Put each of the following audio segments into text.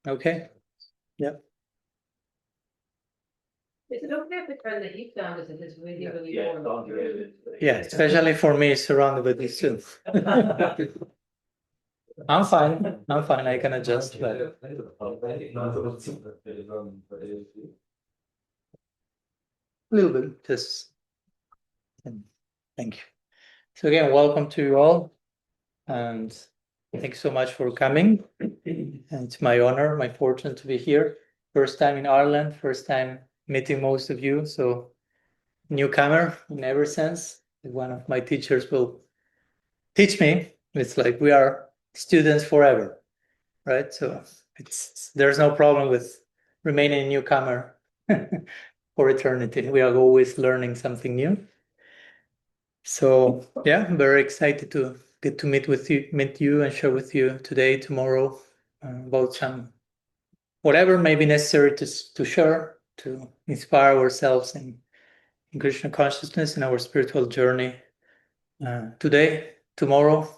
Okay. Yep. Is it okay if the trend that you found is that it's really, really boring? Yeah, especially for me, surrounded with these two. I'm fine. I'm fine. I can adjust. But... a little bit. Just. Thank you. So again, welcome to you all, and thanks so much for coming. And it's my honor, my fortune to be here. First time in Ireland. First time meeting most of you. So newcomer in every sense. One of my teachers will teach me. It's like we are students forever, right? So there's no problem with remaining a newcomer for eternity. We are always learning something new. So yeah, I'm very excited to get to meet you and share with you today, tomorrow, about some whatever may be necessary to share, to inspire ourselves in Krishna consciousness in our spiritual journey. Today, tomorrow,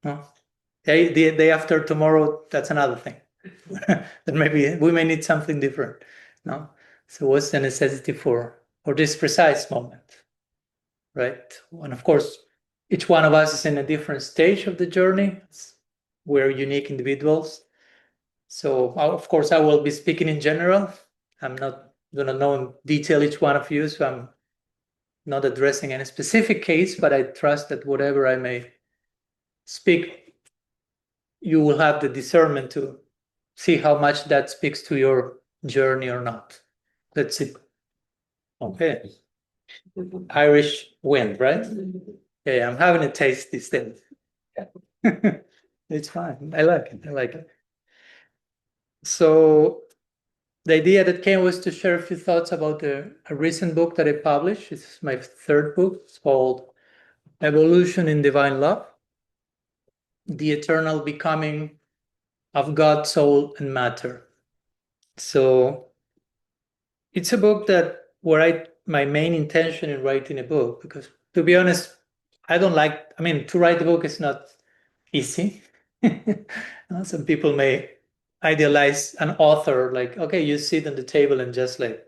no? The day after tomorrow, that's another thing. That maybe we may need something different. No? So what's the necessity for this precise moment? Right? And of course, each one of us is in a different stage of the journey. We're unique individuals. So of course, I will be speaking in general. I'm not going to know in detail each one of you, so I'm not addressing any specific case, but I trust that whatever I may speak, you will have the discernment to see how much that speaks to your journey or not. That's it. Okay. Irish wind, right? Yeah, I'm having a taste these days. It's fine. I like it. I like it. So the idea that came was to share a few thoughts about a recent book that I published. It's my third book. It's called Evolution in Divine Love, The Eternal Becoming of God, Soul, and Matter. So it's a book that my main intention in writing a book, because to be honest, to write a book is not easy. Some people may idealize an author like, okay, you sit on the table and just like,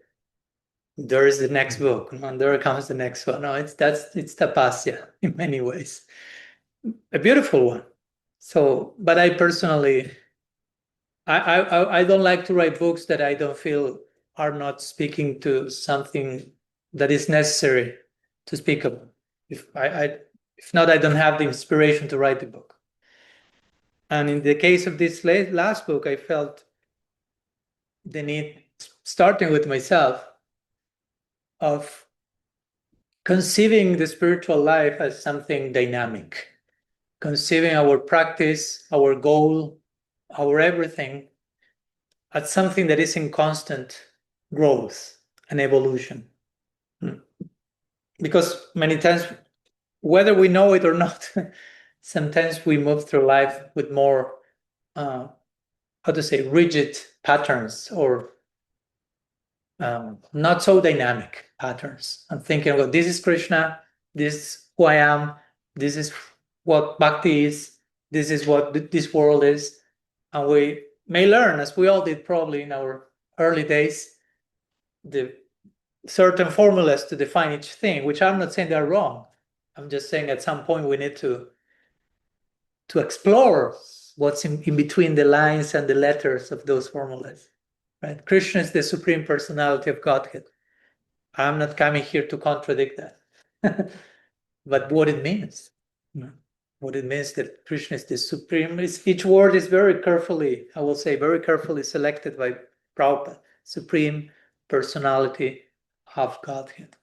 there is the next book, and there comes the next one. No, it's tapasya in many ways, a beautiful one. So, but I personally, I don't like to write books that I don't feel are not speaking to something that is necessary to speak about. If not, I don't have the inspiration to write the book. And in the case of this last book, I felt the need, starting with myself, of conceiving the spiritual life as something dynamic, conceiving our practice, our goal, our everything as something that is in constant growth and evolution. Because many times, whether we know it or not, sometimes we move through life with more, rigid patterns or not so dynamic patterns. I'm thinking about this is Krishna, this is who I am, this is what bhakti is, this is what this world is. And we may learn, as we all did probably in our early days, the certain formulas to define each thing, which I'm not saying they're wrong. I'm just saying at some point we need to explore what's in between the lines and the letters of those formulas. Right? Krishna is the Supreme Personality of Godhead. I'm not coming here to contradict that. But what it means, what it means that Krishna is the Supreme, each word is very carefully selected by Prabhupada, Supreme Personality of Godhead.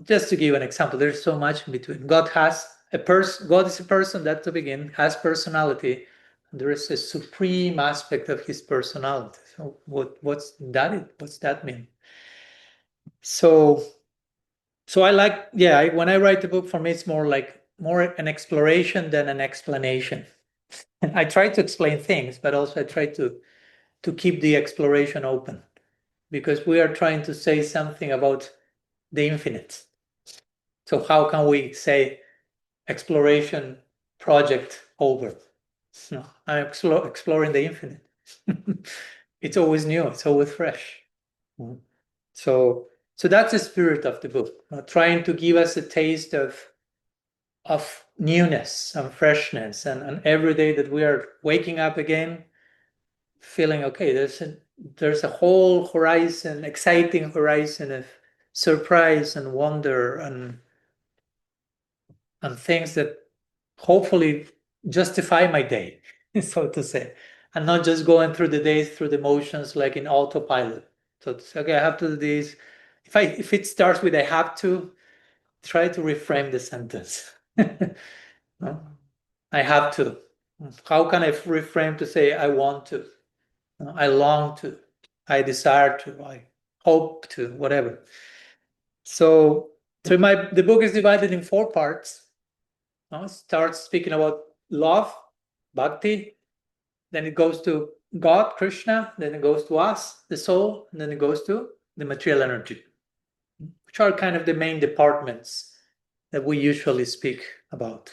Just to give an example, there's so much in between. God is a person, that to begin, has personality. There is a supreme aspect of his personality. So what's that mean? So I like, when I write a book, for me, it's more an exploration than an explanation. I try to explain things, but also I try to keep the exploration open, because we are trying to say something about the infinite. So how can we say exploration project over? No, I'm exploring the infinite. it's always new, it's always fresh. So that's the spirit of the book, trying to give us a taste of newness and freshness, and every day that we are waking up again, feeling okay, there's a whole horizon, exciting horizon of surprise and wonder and things that hopefully justify my day, so to say, and not just going through the days through the motions like in autopilot. So it's okay, I have to do this. If it starts with I have to, try to reframe the sentence. No? I have to. How can I reframe to say I want to? No, I long to. I desire to. I hope to. Whatever. So the book is divided in 4 parts. No? It starts speaking about love, bhakti. Then it goes to God, Krishna. Then it goes to us, the soul. And then it goes to the material energy, which are kind of the main departments that we usually speak about.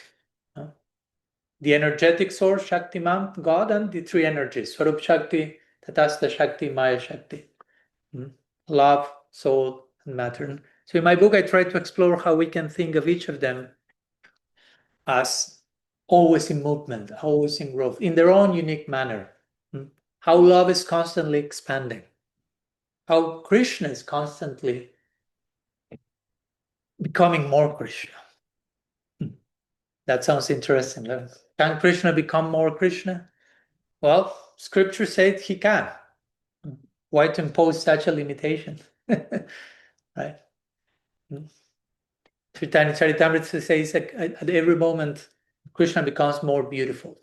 The energetic source, Shaktiman, God, and the 3 energies, Swarup Shakti, Tatastha Shakti, Maya Shakti. Love, soul, and matter. So in my book, I try to explore how we can think of each of them as always in movement, always in growth, in their own unique manner. How love is constantly expanding. How Krishna is constantly becoming more Krishna. That sounds interesting. Can Krishna become more Krishna? Well, scripture says he can. Why to impose such a limitation? Right? Chaitanya Charitamrita says at every moment, Krishna becomes more beautiful,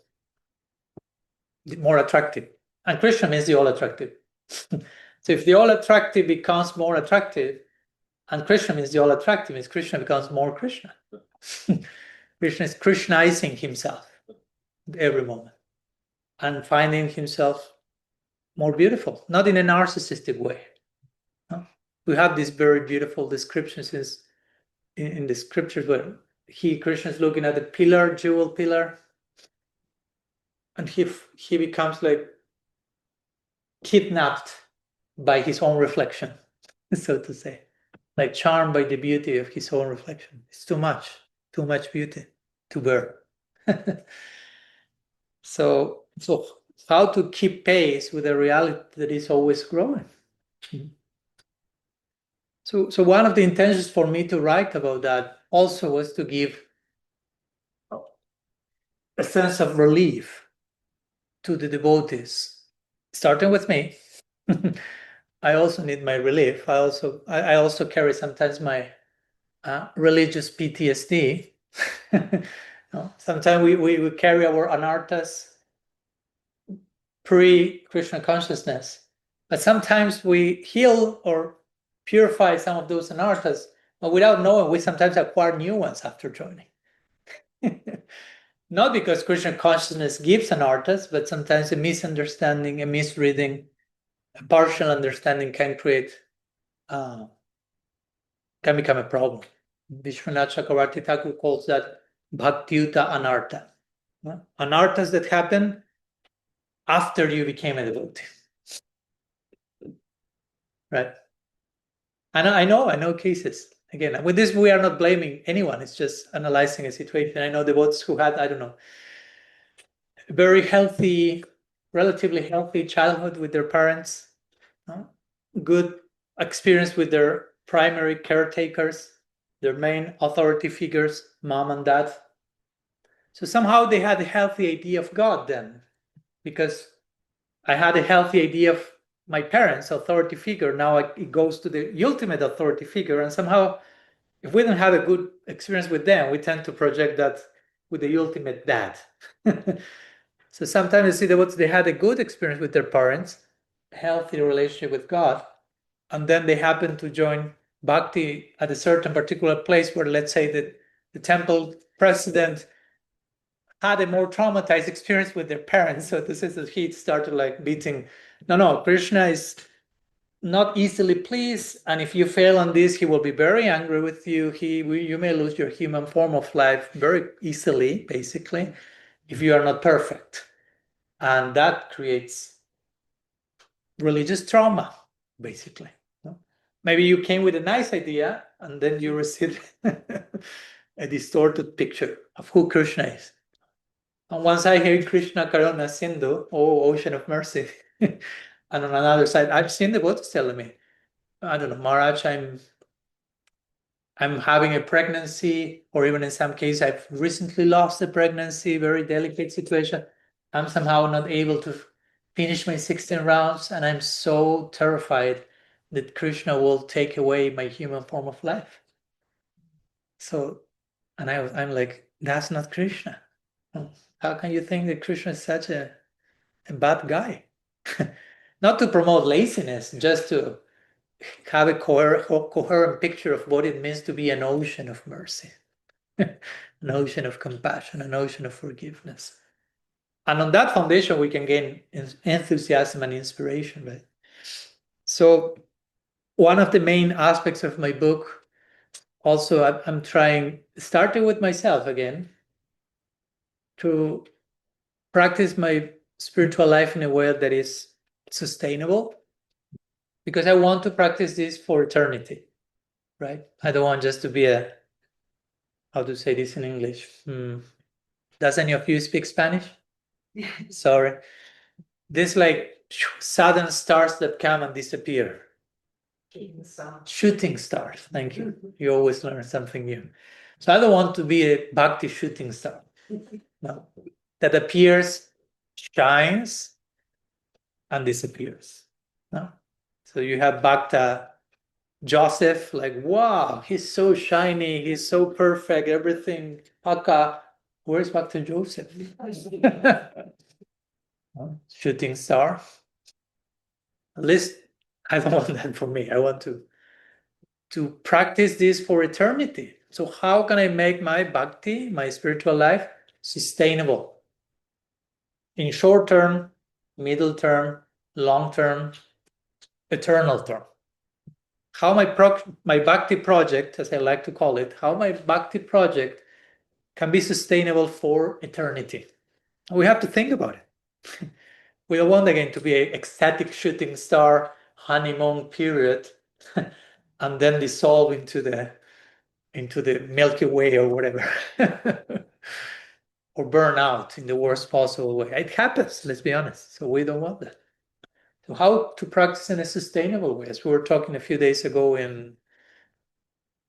more attractive. And Krishna means the all attractive. So if the all attractive becomes more attractive, and Krishna means the all attractive, means Krishna becomes more Krishna. Krishna is Krishnizing himself at every moment and finding himself more beautiful, not in a narcissistic way. No? We have these very beautiful descriptions in the scriptures where Krishna is looking at the pillar, jewel pillar, and he becomes like kidnapped by his own reflection, so to say, like charmed by the beauty of his own reflection. It's too much beauty to bear. So how to keep pace with a reality that is always growing. So one of the intentions for me to write about that also was to give a sense of relief to the devotees, starting with me. I also need my relief. I also carry sometimes my religious PTSD. Sometimes we carry our anarthas pre-Krishna consciousness, but sometimes we heal or purify some of those anarthas, but without knowing, we sometimes acquire new ones after joining. Not because Krishna consciousness gives anarthas, but sometimes a misunderstanding, a misreading, a partial understanding can become a problem. Vishwanath Chakravarti Thakur calls that bhaktiuta anartha. Anarthas that happen after you became a devotee. Right? I know cases. Again, with this, we are not blaming anyone. It's just analyzing a situation. I know devotees who had, I don't know, a very healthy, relatively healthy childhood with their parents, good experience with their primary caretakers, their main authority figures, mom and dad. So somehow they had a healthy idea of God then, because I had a healthy idea of my parents' authority figure. Now it goes to the ultimate authority figure. And somehow, if we don't have a good experience with them, we tend to project that with the ultimate dad. So sometimes you see that they had a good experience with their parents, a healthy relationship with God, and then they happen to join bhakti at a certain particular place where, let's say, that the temple president had a more traumatized experience with their parents. So this is that he started like beating. No, Krishna is not easily pleased, and if you fail on this, he will be very angry with you. You may lose your human form of life very easily, basically, if you are not perfect, and that creates religious trauma, basically. No? Maybe you came with a nice idea and then you received a distorted picture of who Krishna is. And once I hear Krishna Karuna Sindhu, oh ocean of mercy, and on another side, I've seen the devotees telling me, I don't know, Maharaj, I'm having a pregnancy, or even in some cases, I've recently lost a pregnancy, very delicate situation. I'm somehow not able to finish my 16 rounds, and I'm so terrified that Krishna will take away my human form of life. So, and I'm like, that's not Krishna. How can you think that Krishna is such a bad guy? Not to promote laziness, just to have a coherent picture of what it means to be an ocean of mercy, an ocean of compassion, an ocean of forgiveness. And on that foundation, we can gain enthusiasm and inspiration. Right? So one of the main aspects of my book, also I'm trying, starting with myself again, to practice my spiritual life in a way that is sustainable, because I want to practice this for eternity, right? I don't want just to be how to say this in English? Does any of you speak Spanish? Sorry. This like sudden stars that come and disappear. Shooting stars. Thank you. You always learn something new. So I don't want to be a bhakti shooting star. No. That appears, shines, and disappears. No. So you have Bhakta Joseph, like, wow, he's so shiny, he's so perfect, everything. Paka, where's Bhakta Joseph? Shooting star. At least I don't want that for me. I want to practice this for eternity. So how can I make my bhakti, my spiritual life, sustainable? In short term, middle term, long term, eternal term. How my bhakti project, as I like to call it, how my bhakti project can be sustainable for eternity. We have to think about it. We don't want again to be an ecstatic shooting star honeymoon period and then dissolve into the Milky Way or whatever. Or burn out in the worst possible way. It happens, let's be honest. So we don't want that. So how to practice in a sustainable way? As we were talking a few days ago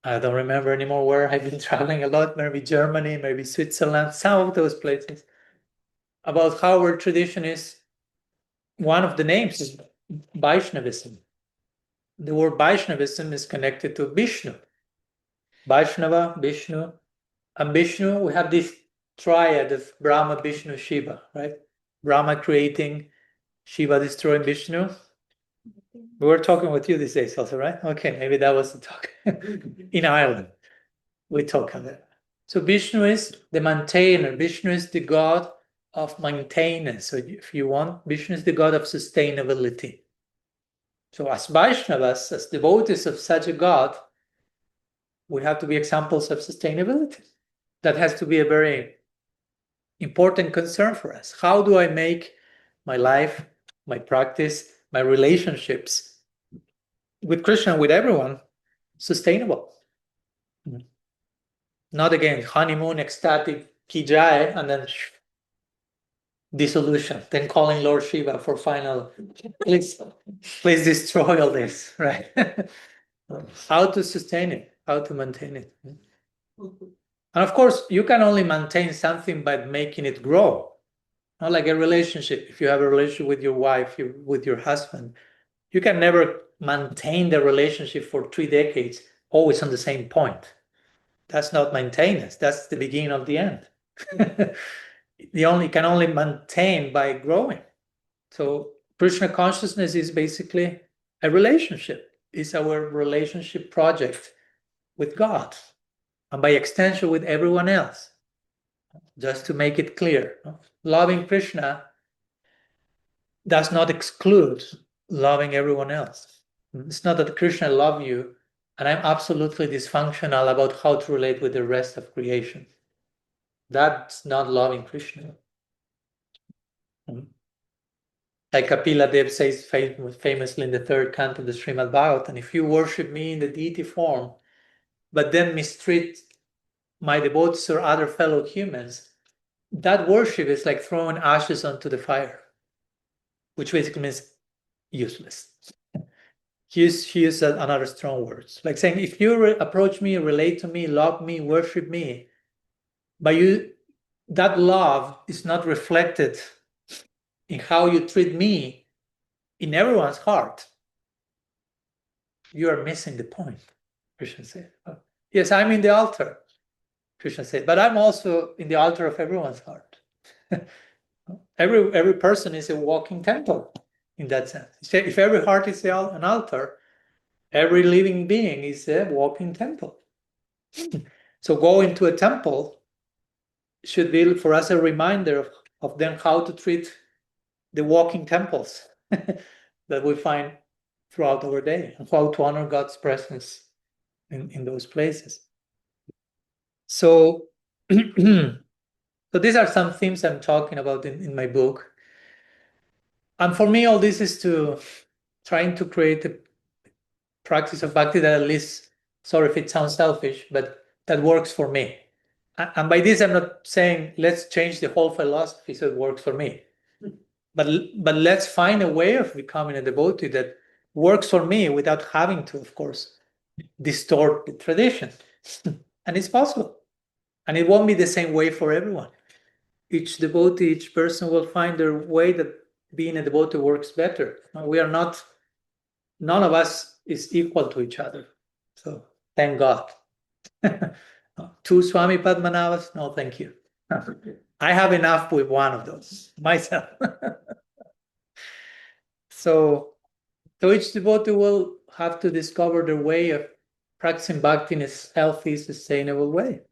I don't remember anymore where. I've been traveling a lot, maybe Germany, maybe Switzerland, some of those places, about how our tradition is, one of the names is Vaishnavism. The word Vaishnavism is connected to Vishnu. Vaishnava, Vishnu. And Vishnu, we have this triad of Brahma, Vishnu, Shiva, right? Brahma creating, Shiva destroying Vishnu. We were talking with you these days also, right? Okay, maybe that was the talk. In Ireland, we talk about that. So Vishnu is the maintainer. Vishnu is the god of maintenance. So if you want, Vishnu is the god of sustainability. So as Vaishnavas, as devotees of such a god, we have to be examples of sustainability. That has to be a very important concern for us. How do I make my life, my practice, my relationships with Krishna, with everyone, sustainable? Not again, honeymoon, ecstatic, kijai, and then dissolution, then calling Lord Shiva for final, please destroy all this, right? How to sustain it, how to maintain it. And of course, you can only maintain something by making it grow. Not like a relationship. If you have a relationship with your wife, with your husband, you can never maintain the relationship for 3 decades, always on the same point. That's not maintenance. That's the beginning of the end. Can only maintain by growing. So Krishna consciousness is basically a relationship. It's our relationship project with God, and by extension with everyone else. Just to make it clear, loving Krishna does not exclude loving everyone else. It's not that Krishna loves you and I'm absolutely dysfunctional about how to relate with the rest of creation. That's not loving Krishna. Like Kapiladeva says famously in the third canto of the Srimad Bhagavatam, if you worship me in the deity form, but then mistreat my devotees or other fellow humans, that worship is like throwing ashes onto the fire, which basically means useless. He used another strong words, like saying, if you approach me, relate to me, love me, worship me, but that love is not reflected in how you treat me in everyone's heart, you are missing the point, Krishna said. Yes, I'm in the altar, Krishna said, but I'm also in the altar of everyone's heart. Every person is a walking temple in that sense. If every heart is an altar, every living being is a walking temple. So going to a temple should be for us a reminder of then how to treat the walking temples that we find throughout our day, and how to honor God's presence in those places. So, so these are some themes I'm talking about in my book. And for me, all this is trying to create a practice of bhakti that at least, sorry if it sounds selfish, but that works for me. And by this, I'm not saying let's change the whole philosophy so it works for me. But let's find a way of becoming a devotee that works for me without having to, of course, distort the tradition. And it's possible. And it won't be the same way for everyone. Each devotee, each person will find their way that being a devotee works better. We are not, none of us is equal to each other. So thank God. Two Swami Padmanabhas? No, thank you. I have enough with one of those myself. So each devotee will have to discover their way of practicing bhakti in a healthy, sustainable way.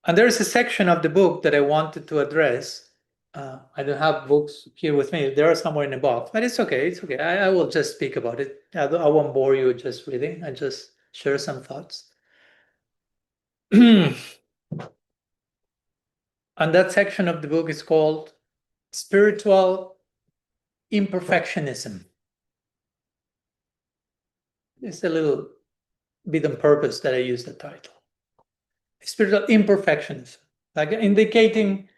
And there's a section of the book that I wanted to address. I don't have books here with me. They are somewhere in the box, but it's okay. It's okay. I will just speak about it. I won't bore you with just reading. I just share some thoughts. And that section of the book is called Spiritual Imperfectionism. It's a little bit on purpose that I use the title. Spiritual imperfectionism, like indicating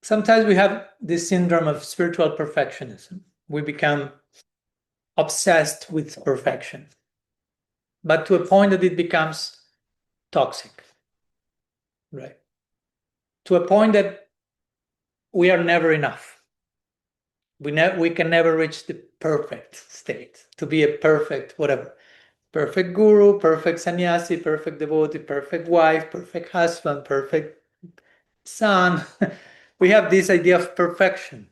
sometimes we have this syndrome of spiritual perfectionism. We become obsessed with perfection, but to a point that it becomes toxic, right? To a point that we are never enough. We can never reach the perfect state, to be a perfect whatever. Perfect guru, perfect sannyasi, perfect devotee, perfect wife, perfect husband, perfect son. We have this idea of perfection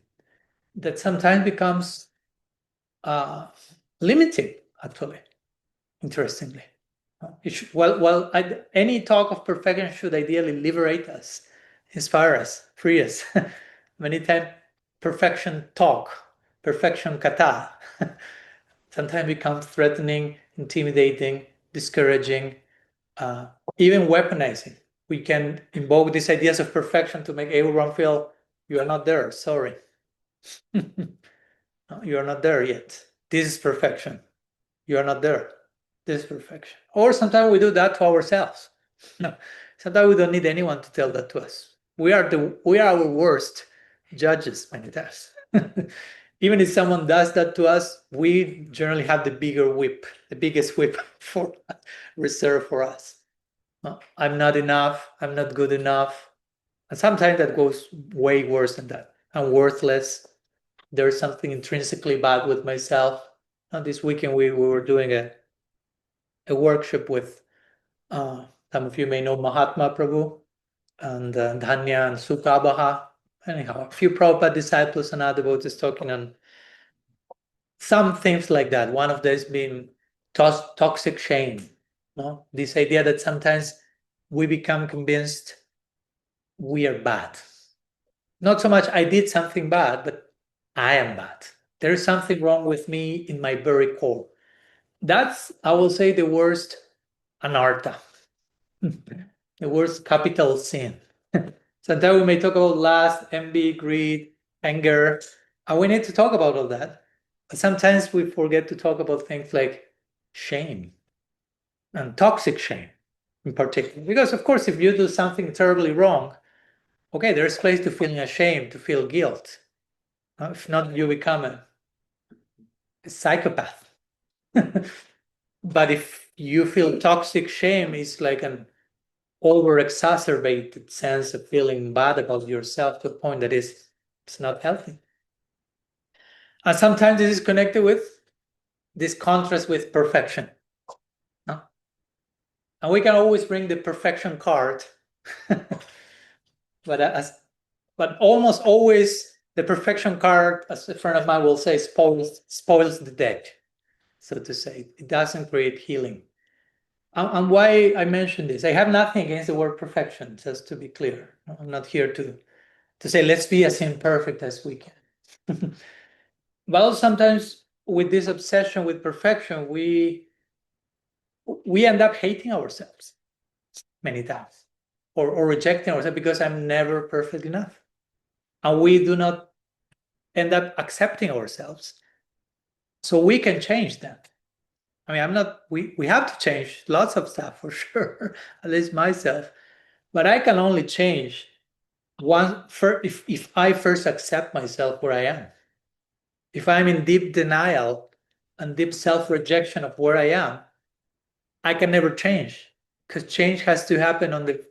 that sometimes becomes limiting, actually, interestingly. Any talk of perfection should ideally liberate us, inspire us, free us. Many times, perfection talk, perfection kata, sometimes becomes threatening, intimidating, discouraging, even weaponizing. We can invoke these ideas of perfection to make everyone feel you are not there, sorry. You are not there yet. This is perfection. You are not there. This is perfection. Or sometimes we do that to ourselves. No, sometimes we don't need anyone to tell that to us. We are our worst judges many times. Even if someone does that to us, we generally have the biggest whip for reserved for us. I'm not enough. I'm not good enough. And sometimes that goes way worse than that. I'm worthless. There's something intrinsically bad with myself. And this weekend we were doing a workshop with some of you may know Mahatma Prabhu and Dhanya and Sukhabaha. Anyhow, a few Prabhupada disciples and other devotees talking on some things like that. One of those being toxic shame. No? This idea that sometimes we become convinced we are bad. Not so much I did something bad, but I am bad. There is something wrong with me in my very core. That's, I will say, the worst anartha, the worst capital sin. Sometimes we may talk about lust, envy, greed, anger, and we need to talk about all that. But sometimes we forget to talk about things like shame and toxic shame in particular. Because of course, if you do something terribly wrong, okay, there's place to feeling ashamed, to feel guilt. If not, you become a psychopath. But if you feel toxic shame, it's like an over-exacerbated sense of feeling bad about yourself to a point that it's not healthy. And sometimes this is connected with this contrast with perfection. No? And we can always bring the perfection card, but almost always the perfection card, as a friend of mine will say, spoils the deck, so to say. It doesn't create healing. And why I mention this, I have nothing against the word perfection, just to be clear. I'm not here to say let's be as imperfect as we can. But also sometimes with this obsession with perfection, we end up hating ourselves many times, or rejecting ourselves because I'm never perfect enough. And we do not end up accepting ourselves. So we can change that. I mean, we have to change lots of stuff for sure, at least myself. But I can only change if I first accept myself where I am. If I'm in deep denial and deep self-rejection of where I am, I can never change, because change has to happen on the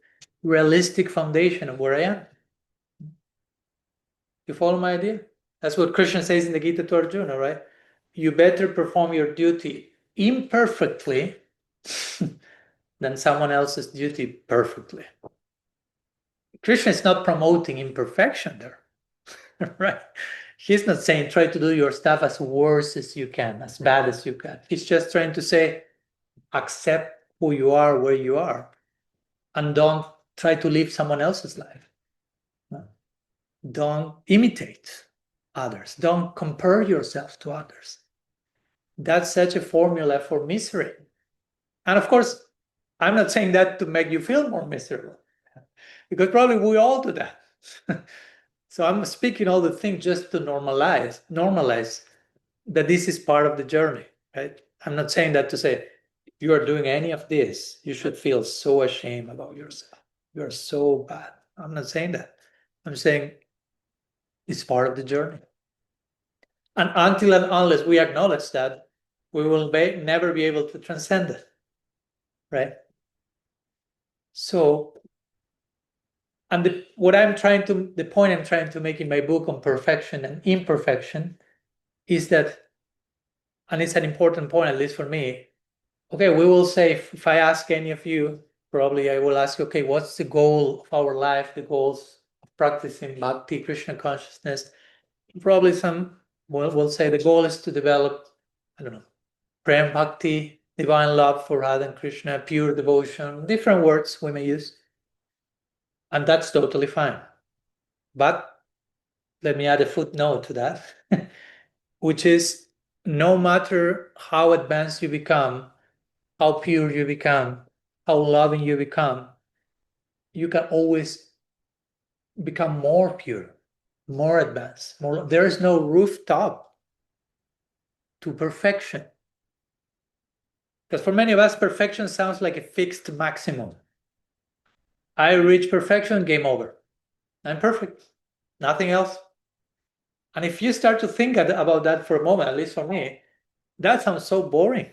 realistic foundation of where I am. You follow my idea? That's what Krishna says in the Gita to Arjuna, right? You better perform your duty imperfectly than someone else's duty perfectly. Krishna is not promoting imperfection there, right? He's not saying try to do your stuff as worse as you can, as bad as you can. He's just trying to say accept who you are, where you are, and don't try to live someone else's life. Don't imitate others. Don't compare yourself to others. That's such a formula for misery. And of course, I'm not saying that to make you feel more miserable, because probably we all do that. So I'm speaking all the things just to normalize that this is part of the journey, right? I'm not saying that to say, if you are doing any of this, you should feel so ashamed about yourself. You're so bad. I'm not saying that. I'm saying it's part of the journey. And until and unless we acknowledge that, we will never be able to transcend it, right? So, and the point I'm trying to make in my book on perfection and imperfection is that, and it's an important point, at least for me, okay, we will say, if I ask any of you, probably I will ask, okay, what's the goal of our life, the goals of practicing bhakti, Krishna consciousness? Probably will say the goal is to develop, I don't know, prem bhakti, divine love for Radha and Krishna, pure devotion, different words we may use. And that's totally fine. But let me add a footnote to that, which is no matter how advanced you become, how pure you become, how loving you become, you can always become more pure, more advanced. There is no rooftop to perfection. Because for many of us, perfection sounds like a fixed maximum. I reach perfection, game over. I'm perfect. Nothing else. And if you start to think about that for a moment, at least for me, that sounds so boring.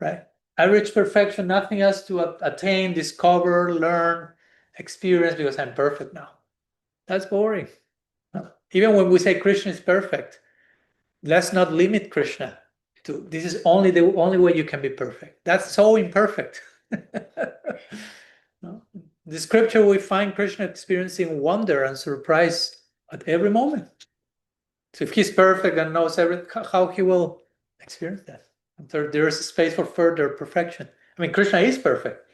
Right? I reach perfection, nothing else to attain, discover, learn, experience, because I'm perfect now. That's boring. Even when we say Krishna is perfect, let's not limit Krishna to this is the only way you can be perfect. That's so imperfect. The scripture, we find Krishna experiencing wonder and surprise at every moment. So if he's perfect and knows everything, how he will experience that? There is a space for further perfection. I mean, Krishna is perfect,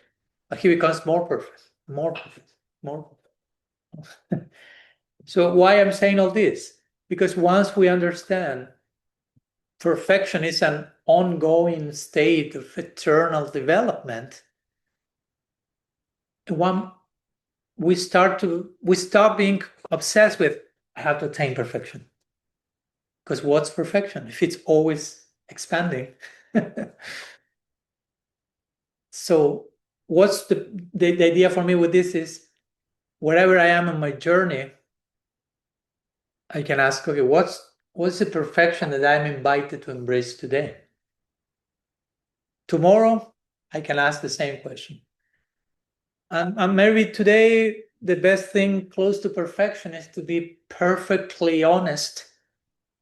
but he becomes more perfect, more perfect, more perfect. So why I'm saying all this? Because once we understand perfection is an ongoing state of eternal development, we stop being obsessed with I have to attain perfection. Because what's perfection if it's always expanding? So what's the idea for me with this is wherever I am on my journey, I can ask, okay, what's the perfection that I'm invited to embrace today? Tomorrow, I can ask the same question. And maybe today, the best thing close to perfection is to be perfectly honest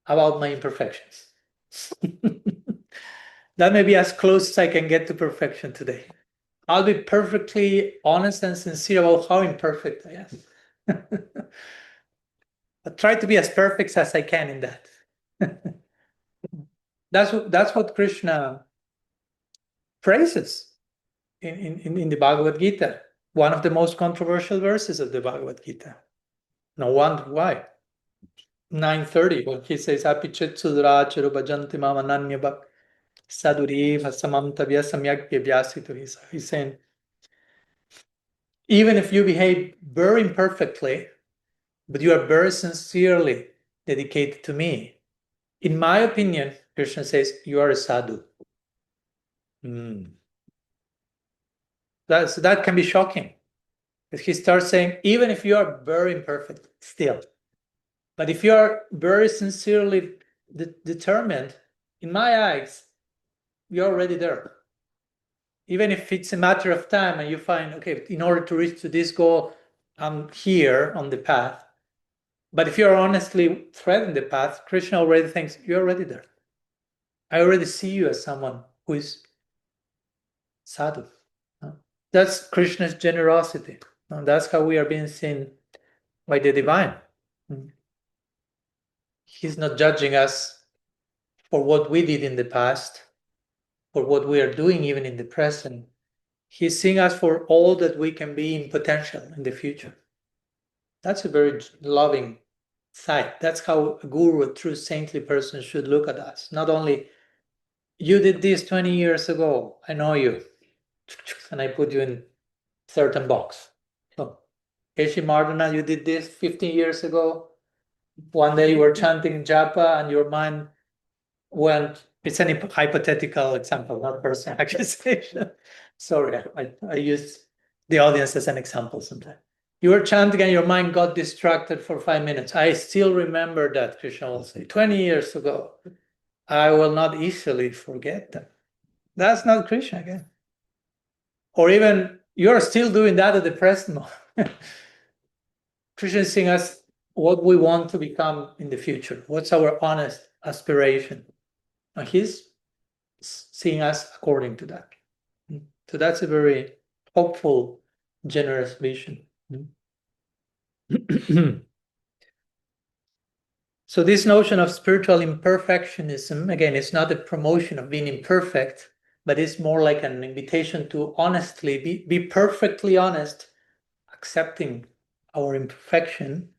about my imperfections. That may be as close as I can get to perfection today. I'll be perfectly honest and sincere about how imperfect I am. I try to be as perfect as I can in that. That's what Krishna praises in the Bhagavad Gita. One of the most controversial verses of the Bhagavad Gita. No wonder why. 9:30, when he says, Apichet Sudracharu Bhajanti Mama Nanyabhak Saduri Vasamam Tavya Samyak Vyasitu. He's saying, even if you behave very imperfectly, but you are very sincerely dedicated to me, in my opinion, Krishna says, you are a sadhu. That can be shocking. Because he starts saying, even if you are very imperfect, still, but if you are very sincerely determined, in my eyes, you're already there. Even if it's a matter of time and you find, okay, in order to reach to this goal, I'm here on the path. But if you're honestly treading the path, Krishna already thinks you're already there. I already see you as someone who is sadhu. That's Krishna's generosity. And that's how we are being seen by the divine. He's not judging us for what we did in the past, for what we are doing even in the present. He's seeing us for all that we can be in potential in the future. That's a very loving sight. That's how a guru, a true saintly person, should look at us. Not only, you did this 20 years ago, I know you, and I put you in certain box. So, Keshi Mardana, you did this 15 years ago. One day you were chanting japa and your mind went, it's an hypothetical example, not personal accusation. Sorry, I used the audience as an example sometimes. You were chanting and your mind got distracted for 5 minutes. I still remember that, Krishna will say, 20 years ago. I will not easily forget that. That's not Krishna again. Or even, you're still doing that at the present moment. Krishna is seeing us what we want to become in the future. What's our honest aspiration? And he's seeing us according to that. So that's a very hopeful, generous vision. So this notion of spiritual imperfectionism, again, it's not a promotion of being imperfect, but it's more like an invitation to honestly be perfectly honest, accepting our imperfection,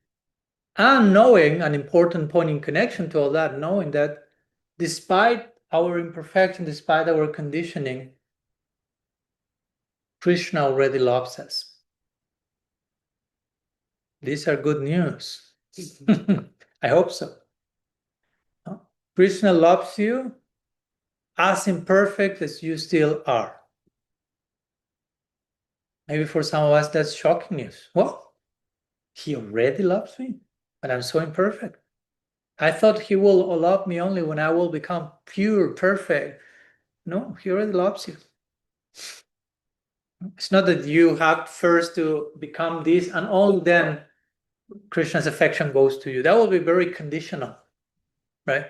and knowing an important point in connection to all that, knowing that despite our imperfection, despite our conditioning, Krishna already loves us. These are good news. I hope so. Krishna loves you as imperfect as you still are. Maybe for some of us that's shocking news. Well, he already loves me, but I'm so imperfect. I thought he will love me only when I will become pure, perfect. No, he already loves you. It's not that you have first to become this and only then Krishna's affection goes to you. That will be very conditional, right?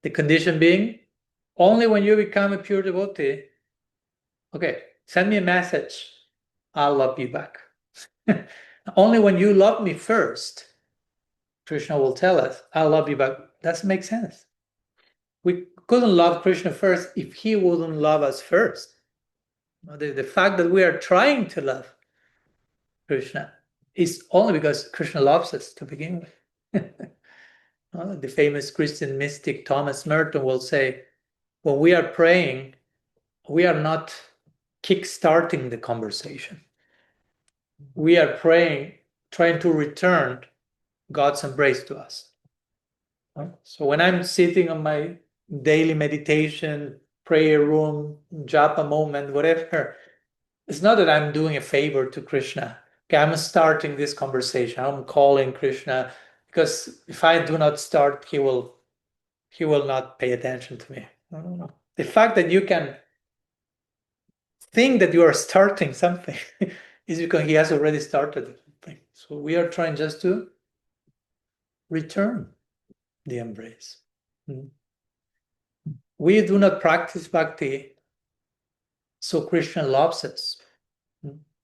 The condition being, only when you become a pure devotee, okay, send me a message, I'll love you back. Only when you love me first, Krishna will tell us, I'll love you back. Doesn't make sense. We couldn't love Krishna first if he wouldn't love us first. The fact that we are trying to love Krishna is only because Krishna loves us to begin with. The famous Christian mystic Thomas Merton will say, when we are praying, we are not kick-starting the conversation. We are praying, trying to return God's embrace to us. So when I'm sitting on my daily meditation, prayer room, japa moment, whatever, it's not that I'm doing a favor to Krishna. Okay, I'm starting this conversation. I'm calling Krishna, because if I do not start, he will not pay attention to me. No. The fact that you can think that you are starting something is because he has already started something. So we are trying just to return the embrace. We do not practice bhakti so Krishna loves us.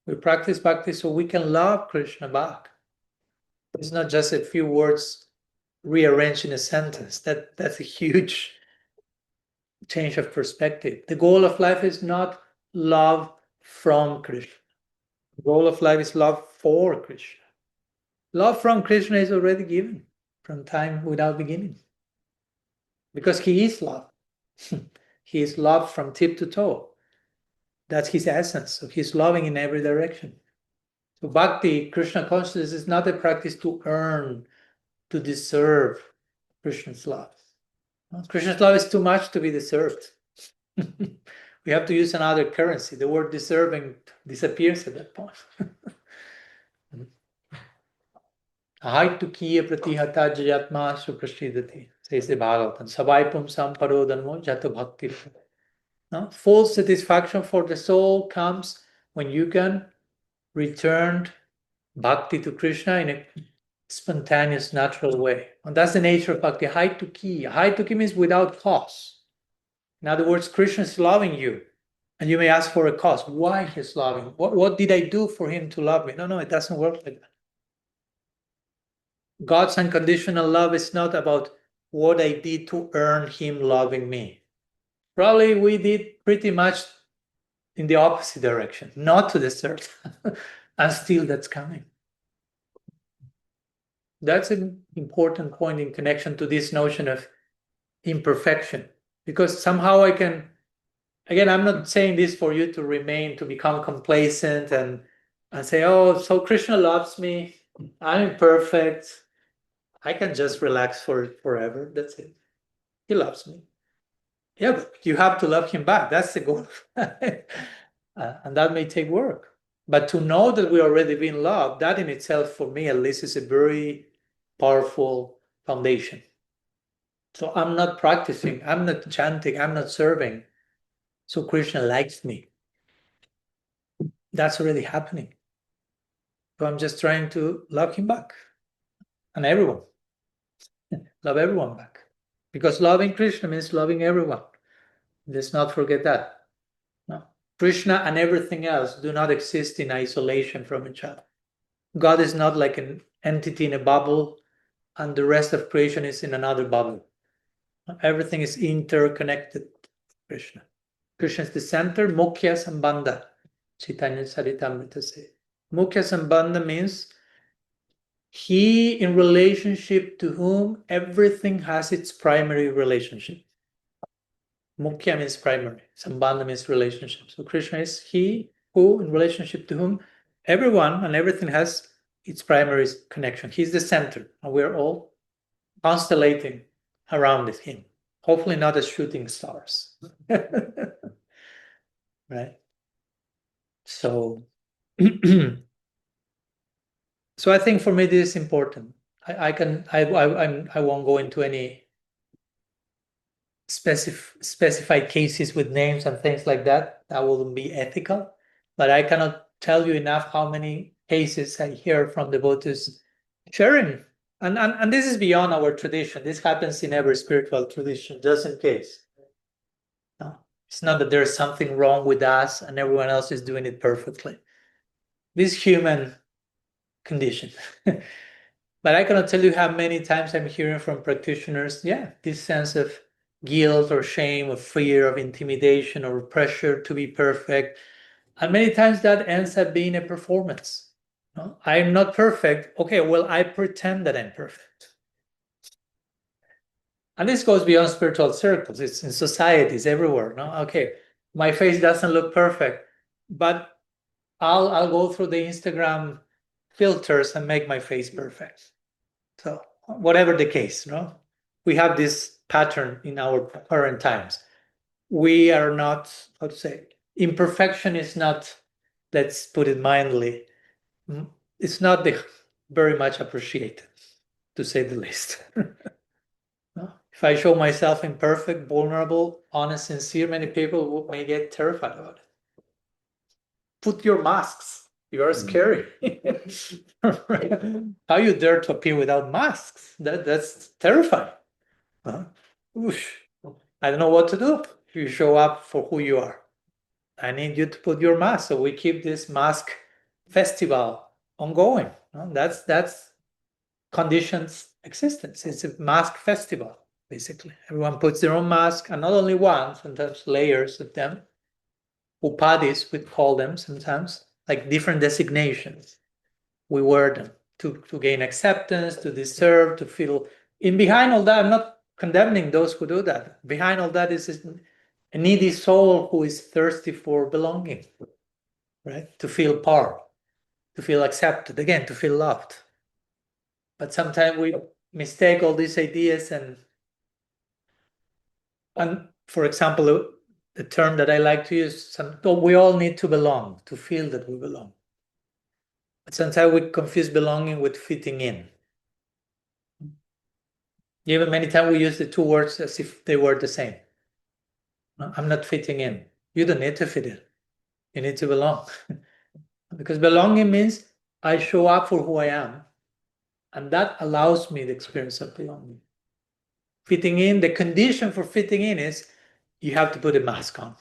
We practice bhakti so we can love Krishna back. It's not just a few words rearranged in a sentence. That's a huge change of perspective. The goal of life is not love from Krishna. The goal of life is love for Krishna. Love from Krishna is already given from time without beginning. Because he is love. He is love from tip to toe. That's his essence. So he's loving in every direction. So bhakti, Krishna consciousness, is not a practice to earn, to deserve Krishna's love. Krishna's love is too much to be deserved. We have to use another currency. The word deserving disappears at that point. Ahaitukya pratihata jayatma suprashidati, says the Bhagavatam. Savaipum samparodhanmo jata bhakti. Full satisfaction for the soul comes when you can return bhakti to Krishna in a spontaneous, natural way. And that's the nature of bhakti. Haituki. Haituki means without cause. In other words, Krishna is loving you. And you may ask for a cause. Why he's loving? What did I do for him to love me? No, it doesn't work like that. God's unconditional love is not about what I did to earn him loving me. Probably we did pretty much in the opposite direction, not to deserve. And still that's coming. That's an important point in connection to this notion of imperfection. Because somehow I can, again, I'm not saying this for you to become complacent and say, oh, so Krishna loves me, I'm imperfect, I can just relax forever, that's it. He loves me. Yeah, but you have to love him back, that's the goal. And that may take work. But to know that we already been loved, that in itself, for me at least, is a very powerful foundation. So I'm not practicing, I'm not chanting, I'm not serving, so Krishna likes me. That's already happening. So I'm just trying to love him back. And everyone. Love everyone back. Because loving Krishna means loving everyone. Let's not forget that. No. Krishna and everything else do not exist in isolation from each other. God is not like an entity in a bubble and the rest of creation is in another bubble. Everything is interconnected. Krishna. Krishna is the center. Mukhya Sambandha. Chaitanya Charitamrita says. Mukhya Sambandha means he in relationship to whom everything has its primary relationship. Mukhya means primary. Sambandha means relationship. So Krishna is he who in relationship to whom everyone and everything has its primary connection. He's the center and we're all constellating around him. Hopefully not as shooting stars. Right? So so I think for me this is important. I won't go into any specified cases with names and things like that. That wouldn't be ethical. But I cannot tell you enough how many cases I hear from devotees sharing. And this is beyond our tradition. This happens in every spiritual tradition, just in case. No, it's not that there's something wrong with us and everyone else is doing it perfectly. This human condition. But I cannot tell you how many times I'm hearing from practitioners, this sense of guilt or shame or fear of intimidation or pressure to be perfect. And many times that ends up being a performance. No? I'm not perfect. Okay, well, I pretend that I'm perfect. And this goes beyond spiritual circles. It's in societies everywhere. No? Okay, my face doesn't look perfect, but I'll go through the Instagram filters and make my face perfect. So whatever the case, we have this pattern in our current times. We are not, how to say, imperfection is not, let's put it mildly, it's not very much appreciated, to say the least. If I show myself imperfect, vulnerable, honest, sincere, many people may get terrified about it. Put your masks. You are scary. How you dare to appear without masks? That's terrifying. Oosh. I don't know what to do if you show up for who you are. I need you to put your mask. So we keep this mask festival ongoing. That's conditions existence. It's a mask festival, basically. Everyone puts their own mask, and not only one, sometimes layers of them. Upadis, we call them sometimes, like different designations. We wear them to gain acceptance, to deserve, to feel. In behind all that, I'm not condemning those who do that. Behind all that is a needy soul who is thirsty for belonging, right? To feel part, to feel accepted, again, to feel loved. But sometimes we mistake all these ideas and for example, the term that I like to use, we all need to belong, to feel that we belong. But sometimes we confuse belonging with fitting in. Even many times we use the two words as if they were the same. No, I'm not fitting in. You don't need to fit in. You need to belong. Because belonging means I show up for who I am. And that allows me the experience of belonging. Fitting in, the condition for fitting in is you have to put a mask on.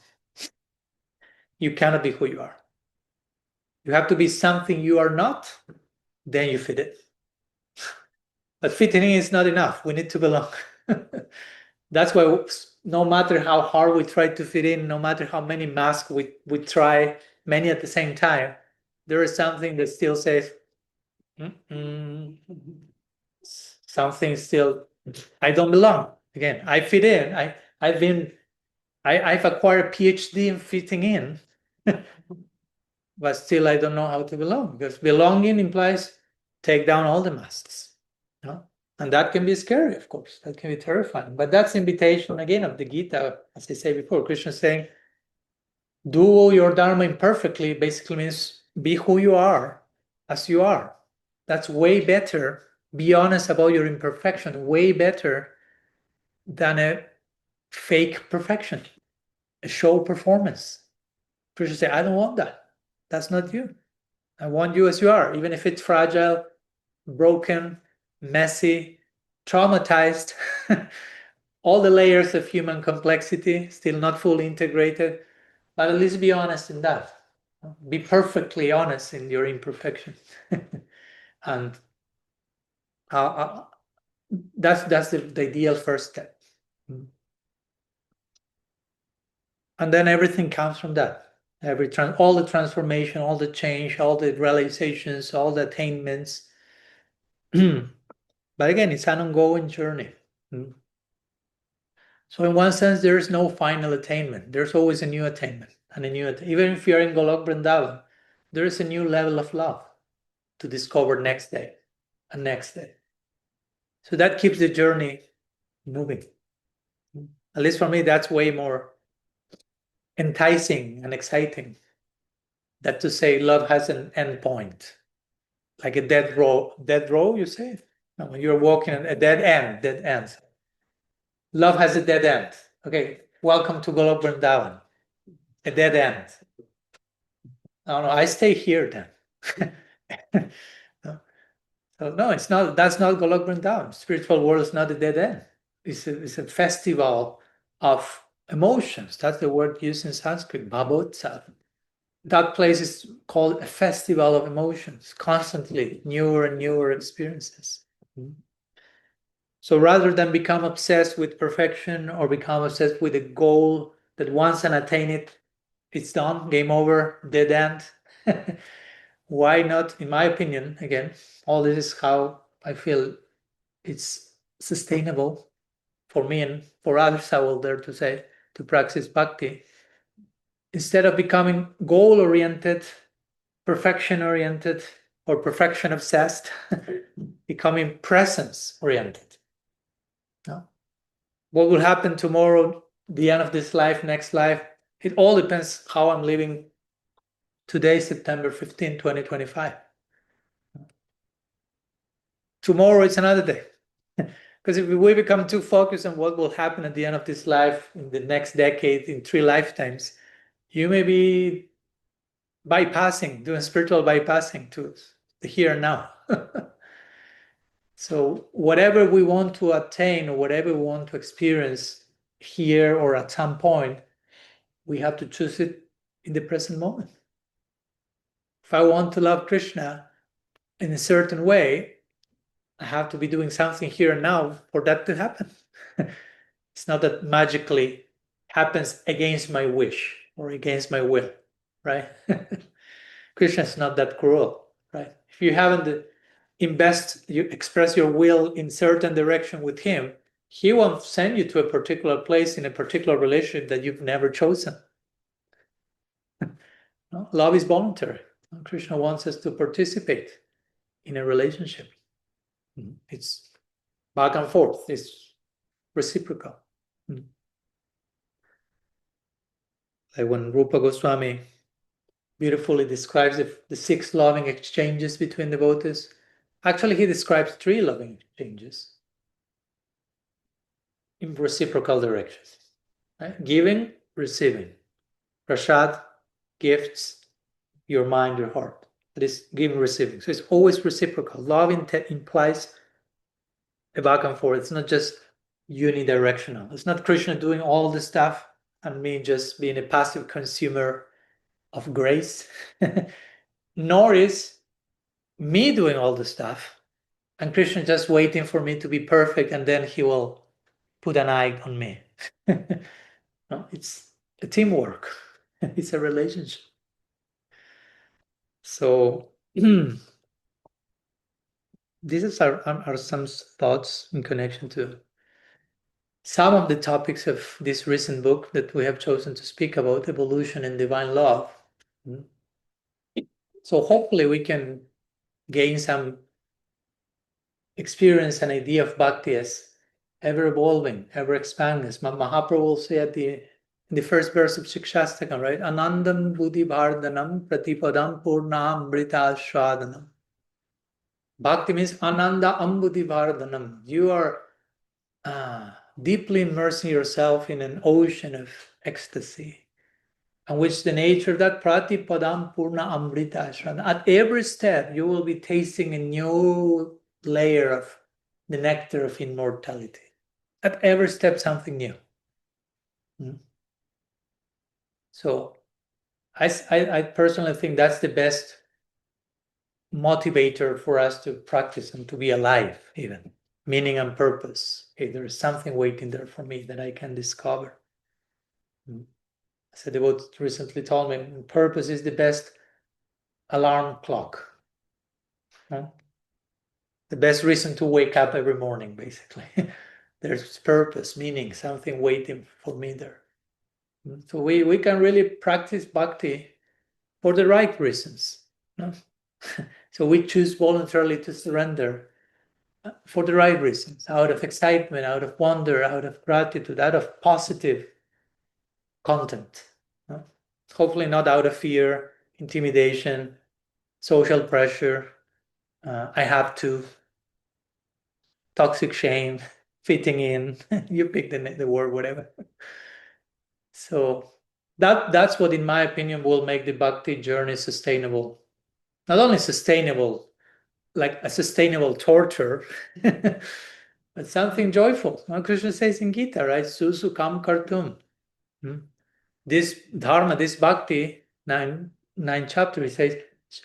You cannot be who you are. You have to be something you are not, then you fit it. But fitting in is not enough. We need to belong. That's why no matter how hard we try to fit in, no matter how many masks we try, many at the same time, there is something that still says, something still, I don't belong. Again, I fit in. I've acquired a PhD in fitting in, but still I don't know how to belong, because belonging implies take down all the masks. And that can be scary, of course. That can be terrifying. But that's invitation again of the Gita, as I said before. Krishna is saying, do your dharma imperfectly basically means be who you are, as you are. That's way better. Be honest about your imperfection. Way better than a fake perfection, a show performance. Krishna say, I don't want that. That's not you. I want you as you are, even if it's fragile, broken, messy, traumatized, all the layers of human complexity, still not fully integrated, but at least be honest in that. Be perfectly honest in your imperfection. And that's the ideal first step. And then everything comes from that. All the transformation, all the change, all the realizations, all the attainments. But again, it's an ongoing journey. So in one sense, there is no final attainment. There's always a new attainment and a new even if you're in Golok Vrindavan, there is a new level of love to discover next day and next day. So that keeps the journey moving. At least for me, that's way more enticing and exciting than to say love has an end point, like a dead row, you say? No, when you're walking a dead end. Love has a dead end. Okay, welcome to Golok Vrindavan. A dead end. No, I stay here then. So no, it's not. That's not Golok Vrindavan. Spiritual world is not a dead end. It's a festival of emotions. That's the word used in Sanskrit, bhabotsav. That place is called a festival of emotions, constantly newer and newer experiences. So rather than become obsessed with perfection or become obsessed with a goal that once and attain it, it's done, game over, dead end. Why not, in my opinion, again, all this is how I feel it's sustainable for me and for others, I will dare to say, to practice bhakti. Instead of becoming goal-oriented, perfection-oriented, or perfection obsessed, becoming presence oriented. No? What will happen tomorrow, the end of this life, next life? It all depends how I'm living today, September 15, 2025. Tomorrow it's another day. Because if we become too focused on what will happen at the end of this life, in the next decade, in 3 lifetimes, you may be doing spiritual bypassing to the here and now. So whatever we want to attain or whatever we want to experience here or at some point, we have to choose it in the present moment. If I want to love Krishna in a certain way, I have to be doing something here and now for that to happen. It's not that magically happens against my wish or against my will, right? Krishna is not that cruel, right? If you haven't you express your will in certain direction with him, he won't send you to a particular place in a particular relationship that you've never chosen. No? Love is voluntary. Krishna wants us to participate in a relationship. It's back and forth. It's reciprocal. Like when Rupa Goswami beautifully describes the 6 loving exchanges between devotees. Actually, he describes 3 loving exchanges in reciprocal directions. Right? Giving, receiving. Prasad, gifts, your mind, your heart. That is giving, receiving. So it's always reciprocal. Love implies a back and forth. It's not just unidirectional. It's not Krishna doing all the stuff and me just being a passive consumer of grace. Nor is me doing all the stuff and Krishna just waiting for me to be perfect and then he will put an eye on me. No, it's a teamwork. It's a relationship. So these are some thoughts in connection to some of the topics of this recent book that we have chosen to speak about, evolution and divine love. So hopefully we can gain some experience and idea of bhakti as ever evolving, ever expanding. As Mahaprabhu will say in the first verse of Shikshastakam, right? Anandam buddhi bhardanam pratipadam purnamrita shradanam. Bhakti means ananda ambudhi bhardanam. You are deeply immersing yourself in an ocean of ecstasy, in which the nature of that pratipadam purna amrita shradanam. At every step, you will be tasting a new layer of the nectar of immortality. At every step, something new. So I personally think that's the best motivator for us to practice and to be alive, even meaning and purpose. Hey, there is something waiting there for me that I can discover. As a devotee recently told me, purpose is the best alarm clock. The best reason to wake up every morning, basically. There's purpose, meaning, something waiting for me there. So we can really practice bhakti for the right reasons. No? So we choose voluntarily to surrender for the right reasons, out of excitement, out of wonder, out of gratitude, out of positive content. No? Hopefully not out of fear, intimidation, social pressure, I have to, toxic shame, fitting in, you pick the word, whatever. So that's what, in my opinion, will make the bhakti journey sustainable. Not only sustainable, like a sustainable torture, but something joyful. Now Krishna says in Gita, right? Susu kam kartum. This dharma, this bhakti, nine chapter, he says,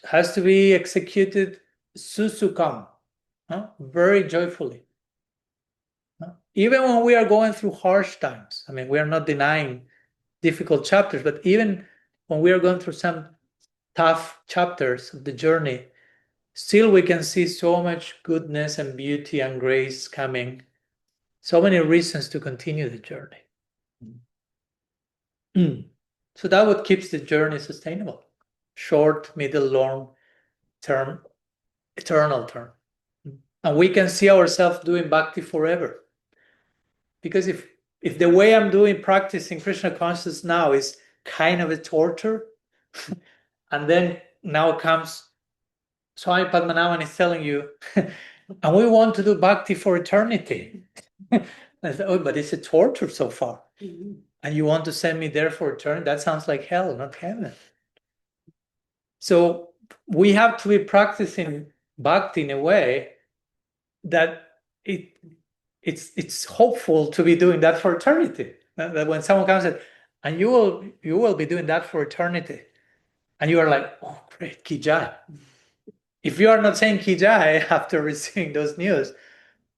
has to be executed susukam, very joyfully. Even when we are going through harsh times. I mean, we are not denying difficult chapters, but even when we are going through some tough chapters of the journey, still we can see so much goodness and beauty and grace coming, so many reasons to continue the journey. So that what keeps the journey sustainable, short, middle, long term, eternal term. And we can see ourselves doing bhakti forever. Because if the way I'm doing practicing Krishna consciousness now is kind of a torture, and then now comes Swami Padmanabha is telling you, and we want to do bhakti for eternity. I said, oh, but it's a torture so far. And you want to send me there for eternity? That sounds like hell, not heaven. So we have to be practicing bhakti in a way that it's hopeful to be doing that for eternity. That when someone comes and you will be doing that for eternity, and you are like, oh great, ki jai. If you are not saying ki jai after receiving those news,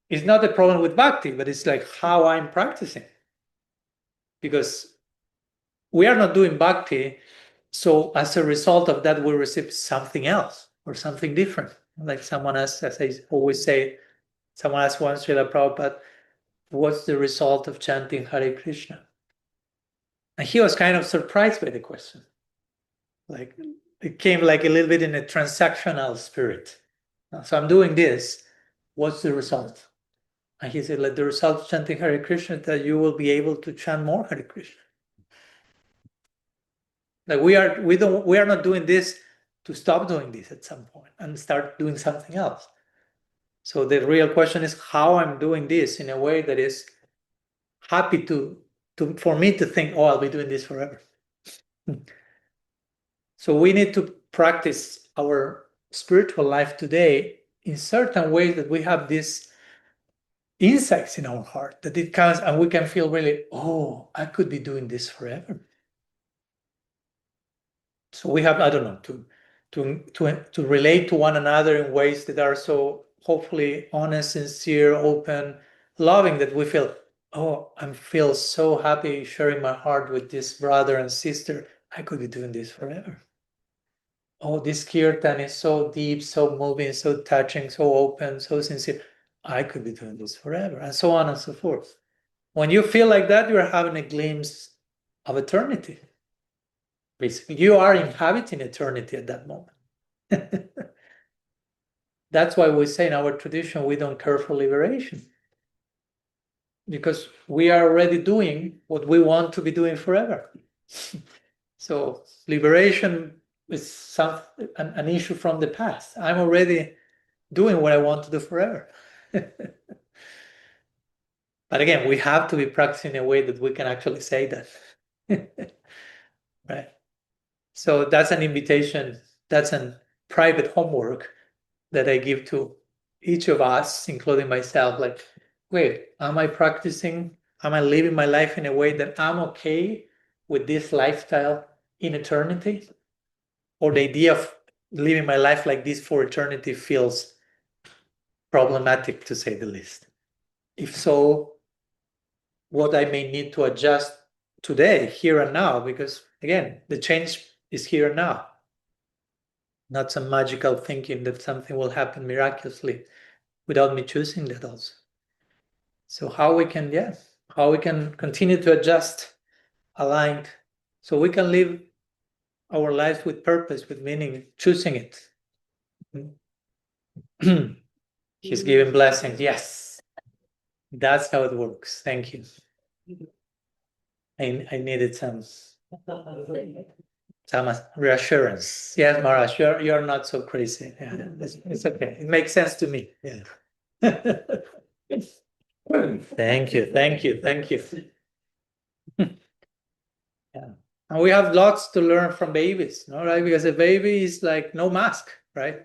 it's not a problem with bhakti, but it's like how I'm practicing. Because we are not doing bhakti, so as a result of that, we receive something else or something different. Like someone asked, as I always say, someone asked once, Srila Prabhupada, what's the result of chanting Hare Krishna? And he was kind of surprised by the question. Like it came like a little bit in a transactional spirit. So I'm doing this, what's the result? And he said, like the result of chanting Hare Krishna is that you will be able to chant more Hare Krishna. Like we are not doing this to stop doing this at some point and start doing something else. So the real question is how I'm doing this in a way that is happy for me to think, oh, I'll be doing this forever. So we need to practice our spiritual life today in certain ways that we have these insights in our heart that it comes and we can feel really, oh, I could be doing this forever. So we have, I don't know, to relate to one another in ways that are so hopefully honest, sincere, open, loving, that we feel, oh, I feel so happy sharing my heart with this brother and sister. I could be doing this forever. Oh, this kirtan is so deep, so moving, so touching, so open, so sincere. I could be doing this forever, and so on and so forth. When you feel like that, you're having a glimpse of eternity. Basically, you are inhabiting eternity at that moment. That's why we say in our tradition, we don't care for liberation. Because we are already doing what we want to be doing forever. So liberation is an issue from the past. I'm already doing what I want to do forever. But again, we have to be practicing in a way that we can actually say that. Right? So that's an invitation, that's a private homework that I give to each of us, including myself. Like, wait, am I practicing? Am I living my life in a way that I'm okay with this lifestyle in eternity? Or the idea of living my life like this for eternity feels problematic, to say the least. If so, what I may need to adjust today, here and now, because again, the change is here and now. Not some magical thinking that something will happen miraculously without me choosing that also. So how we can continue to adjust, aligned, so we can live our lives with purpose, with meaning, choosing it. He's giving blessings. Yes, that's how it works. Thank you. I needed some reassurance. Yes, Maharaj, you're not so crazy. Yeah, it's okay. It makes sense to me. Yeah. Thank you. Yeah. And we have lots to learn from babies, no, right? Because a baby is like no mask, right?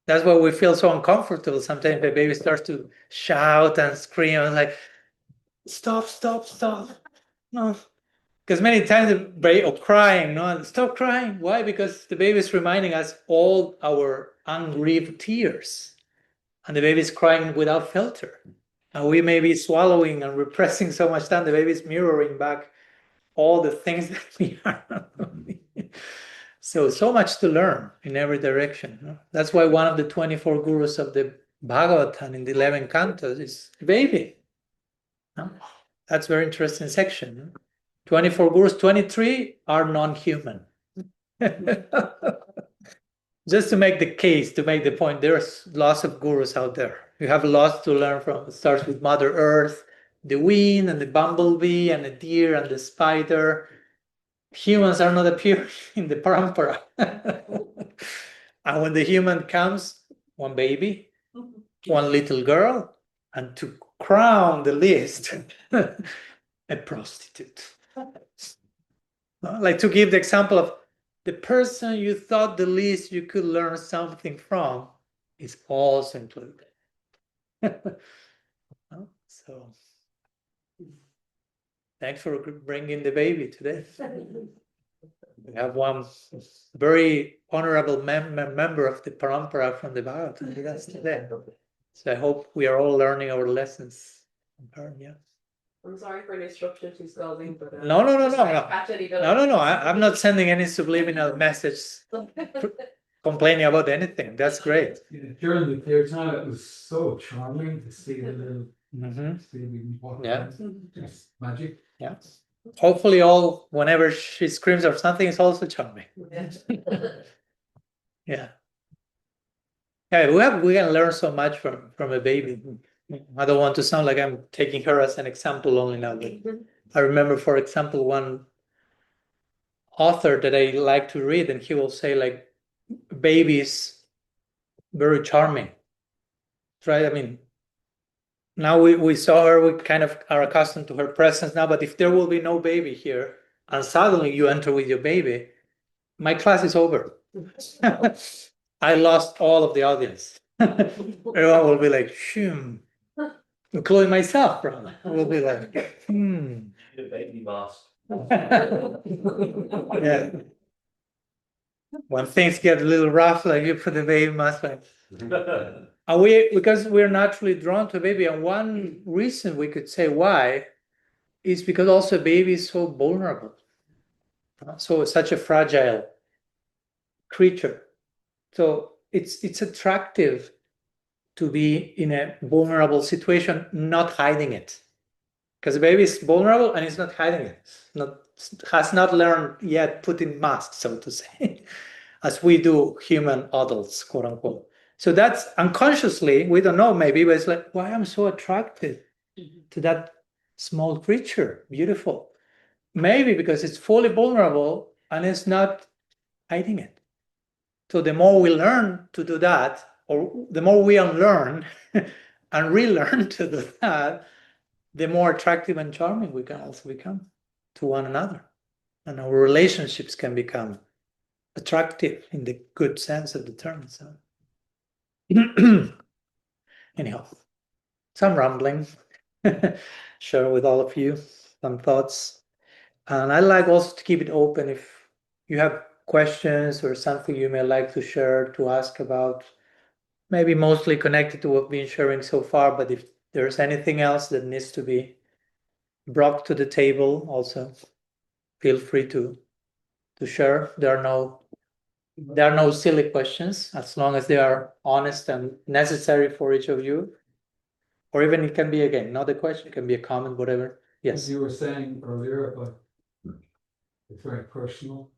That's why we feel so uncomfortable. Sometimes the baby starts to shout and scream and like, stop. No. Because many times the baby crying, no, stop crying. Why? Because the baby is reminding us all our ungrieved tears. And the baby is crying without filter. And we may be swallowing and repressing so much time, the baby is mirroring back all the things that we are. So much to learn in every direction. No? That's why one of the 24 gurus of the Bhagavatam in the 11 cantos is a baby. No? That's a very interesting section. No? 24 gurus, 23 are non-human. just to make the case, to make the point, there's lots of gurus out there. You have lots to learn from. It starts with Mother Earth, the wind and the bumblebee and the deer and the spider. Humans are not appearing in the parampara. And when the human comes, one baby, one little girl, and to crown the list, a prostitute. Like to give the example of the person you thought the least you could learn something from is also included. So, thanks for bringing the baby today. We have one very honorable member of the parampara from the Bhagavatam with us today. So I hope we are all learning our lessons from her. Yeah. I'm sorry for the disruption to Spalding, but No. no. I'm not sending any subliminal message complaining about anything. That's great. During the kirtan, it was so charming to see the little baby walk Yeah. around. Just magic. Yeah. Hopefully, whenever she screams or something, it's also charming. Yeah. Yeah, we can learn so much from a baby. I don't want to sound like I'm taking her as an example only now, but I remember, for example, one author that I like to read, and he will say like, babies very charming, right? I mean, now we saw her, we kind of are accustomed to her presence now, but if there will be no baby here and suddenly you enter with your baby, my class is over. I lost all of the audience. Everyone will be like, including myself, probably. I will be like, The baby mask. Yeah. When things get a little rough, like you put the baby mask, like, and because we're naturally drawn to a baby, and one reason we could say why is because also a baby is so vulnerable. So it's such a fragile creature. So it's attractive to be in a vulnerable situation, not hiding it. Because the baby is vulnerable and it's not hiding it. Has not learned yet putting masks, so to say, as we do human adults, quote unquote. So that's unconsciously, we don't know maybe, but it's like, why I'm so attracted to that small creature, beautiful. Maybe because it's fully vulnerable and it's not hiding it. So the more we learn to do that, or the more we unlearn and relearn to do that, the more attractive and charming we can also become to one another. And our relationships can become attractive in the good sense of the term. So anyhow, some rambling. Share with all of you some thoughts. And I like also to keep it open if you have questions or something you may like to share, to ask about, maybe mostly connected to what we've been sharing so far, but if there's anything else that needs to be brought to the table, also feel free to share. There are no silly questions, as long as they are honest and necessary for each of you. Or even it can be, again, not a question, it can be a comment, whatever. Yes. As you were saying earlier about it's very personal.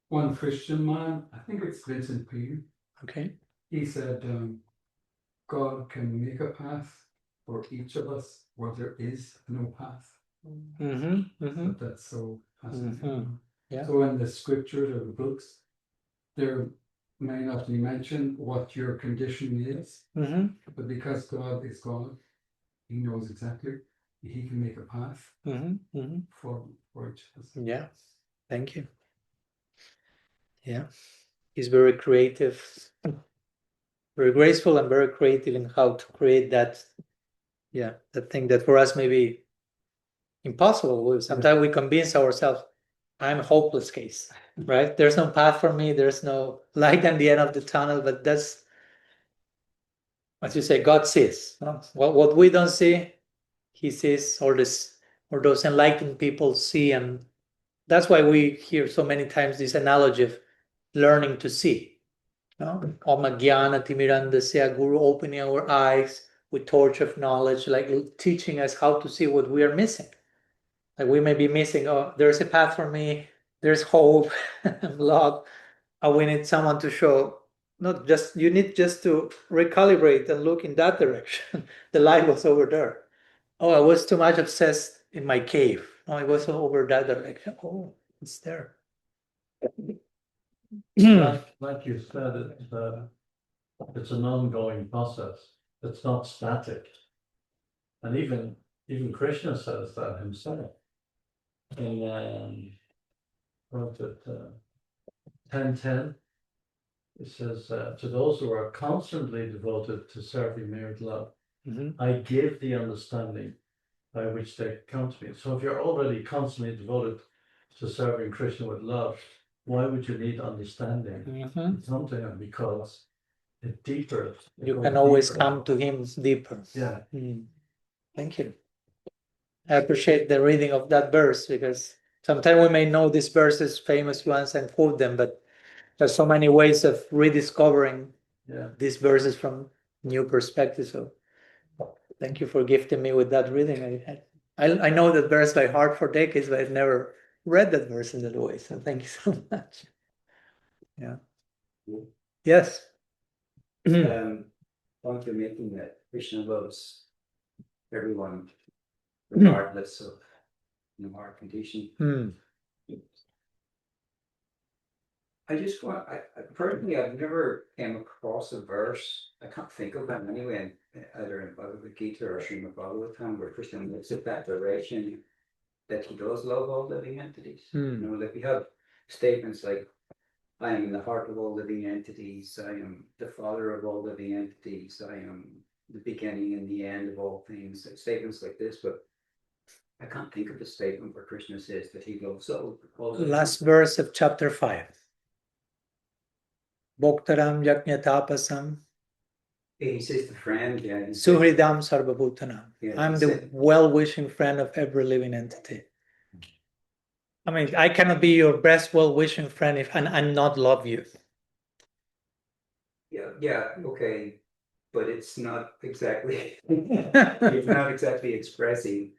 One Christian man, I think it's Vincent Peter, Okay. he said, God can make a path for each of us where there is no path. But that's so fascinating. Yeah. So in the scriptures or the books, there may not be mentioned what your condition is, but because God is God, He knows exactly. He can make a path for each of us. Yeah. Thank you. Yeah. He's very creative, very graceful, and very creative in how to create that. Yeah, that thing that for us may be impossible. Sometimes we convince ourselves, I'm a hopeless case, right? There's no path for me. There's no light at the end of the tunnel. But that's, as you say, God sees. No? What we don't see, He sees. Or those enlightened people see, and that's why we hear so many times this analogy of learning to see. No? Om Jnana Timirandasya, Guru opening our eyes with torch of knowledge, like teaching us how to see what we are missing. Like we may be missing, oh, there's a path for me, there's hope, love, and we need someone to show, not just, you need just to recalibrate and look in that direction. The light was over there. Oh, I was too much obsessed in my cave. No, it was over that direction. Oh, it's there. Like you said, it's an ongoing process. It's not static. And even Krishna says that himself. In what was it, 10:10, it says, to those who are constantly devoted to serving me with love, I give the understanding by which they come to me. So if you're already constantly devoted to serving Krishna with love, why would you need understanding? Come to him because it's deeper. You can always come to him deeper. Yeah. Thank you. I appreciate the reading of that verse because sometimes we may know these verses, famous ones, and quote them, but there's so many ways of rediscovering these verses from new perspectives. So thank you for gifting me with that reading. I know that verse by heart for decades, but I've never read that verse in that way. So thank you so much. Yeah. Yes. Point you're making that Krishna loves everyone, regardless of our condition. I just want, personally, I've never came across a verse, I can't think of them anyway, either in Bhagavad Gita or Srimad Bhagavatam, where Krishna looks at that direction, that he does love all living entities. Like we have statements like, I am in the heart of all living entities, I am the father of all living entities, I am the beginning and the end of all things, statements like this, but I can't think of the statement where Krishna says that he loves all last verse of chapter 5. Bhoktaram Yajñatapasam. He says the friend, Suhridam Sarvabhutanam. I'm the well-wishing friend of every living entity. I mean, I cannot be your best well-wishing friend if and not love you. Yeah, okay, but it's not exactly. It's not exactly expressing.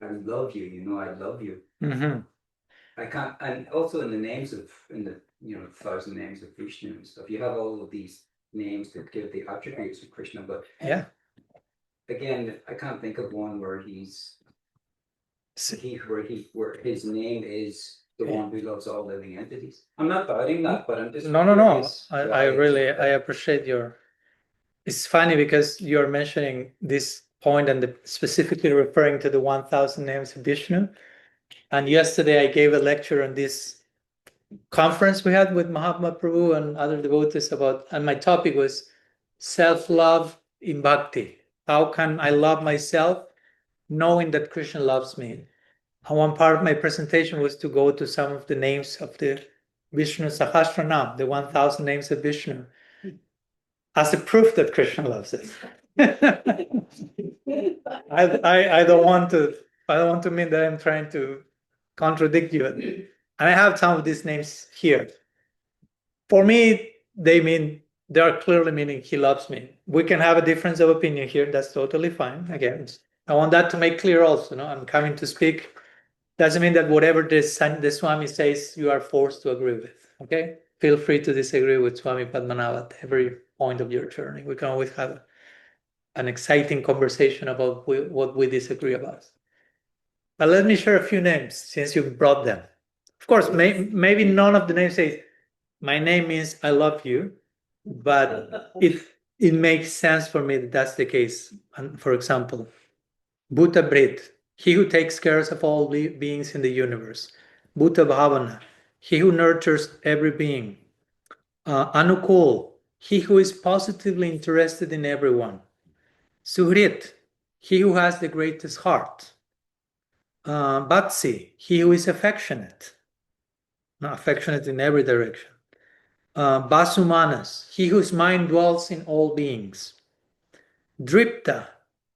I love you. I love you. I can't, and also in the 1,000 names of Vishnu and stuff, you have all of these names that give the attributes of Krishna, but again, I can't think of one where where his name is the one who loves all living entities. I'm not doubting that, but I'm just no. I really appreciate your. It's funny because you're mentioning this point and specifically referring to the 1,000 names of Vishnu. And yesterday I gave a lecture on this conference we had with Mahatma Prabhu and other devotees and my topic was self-love in bhakti. How can I love myself knowing that Krishna loves me? And one part of my presentation was to go to some of the names of the Vishnu Sahasranam, the 1,000 names of Vishnu, as a proof that Krishna loves us. I don't want to mean that I'm trying to contradict you. And I have some of these names here. For me, they are clearly meaning he loves me. We can have a difference of opinion here. That's totally fine. Again, I want that to make clear also. I'm coming to speak. Doesn't mean that whatever the Swami says, you are forced to agree with. Okay? Feel free to disagree with Swami Padmanabha at every point of your journey. We can always have an exciting conversation about what we disagree about. But let me share a few names since you brought them. Of course, maybe none of the names say, my name means I love you, but it makes sense for me that that's the case. And for example, Bhuta Brit, he who takes care of all beings in the universe. Bhuta Bhavana, he who nurtures every being. Anukul, he who is positively interested in everyone. Suhrit, he who has the greatest heart. Bhatsi, he who is affectionate. Affectionate in every direction. Basumanas, he whose mind dwells in all beings. Dripta,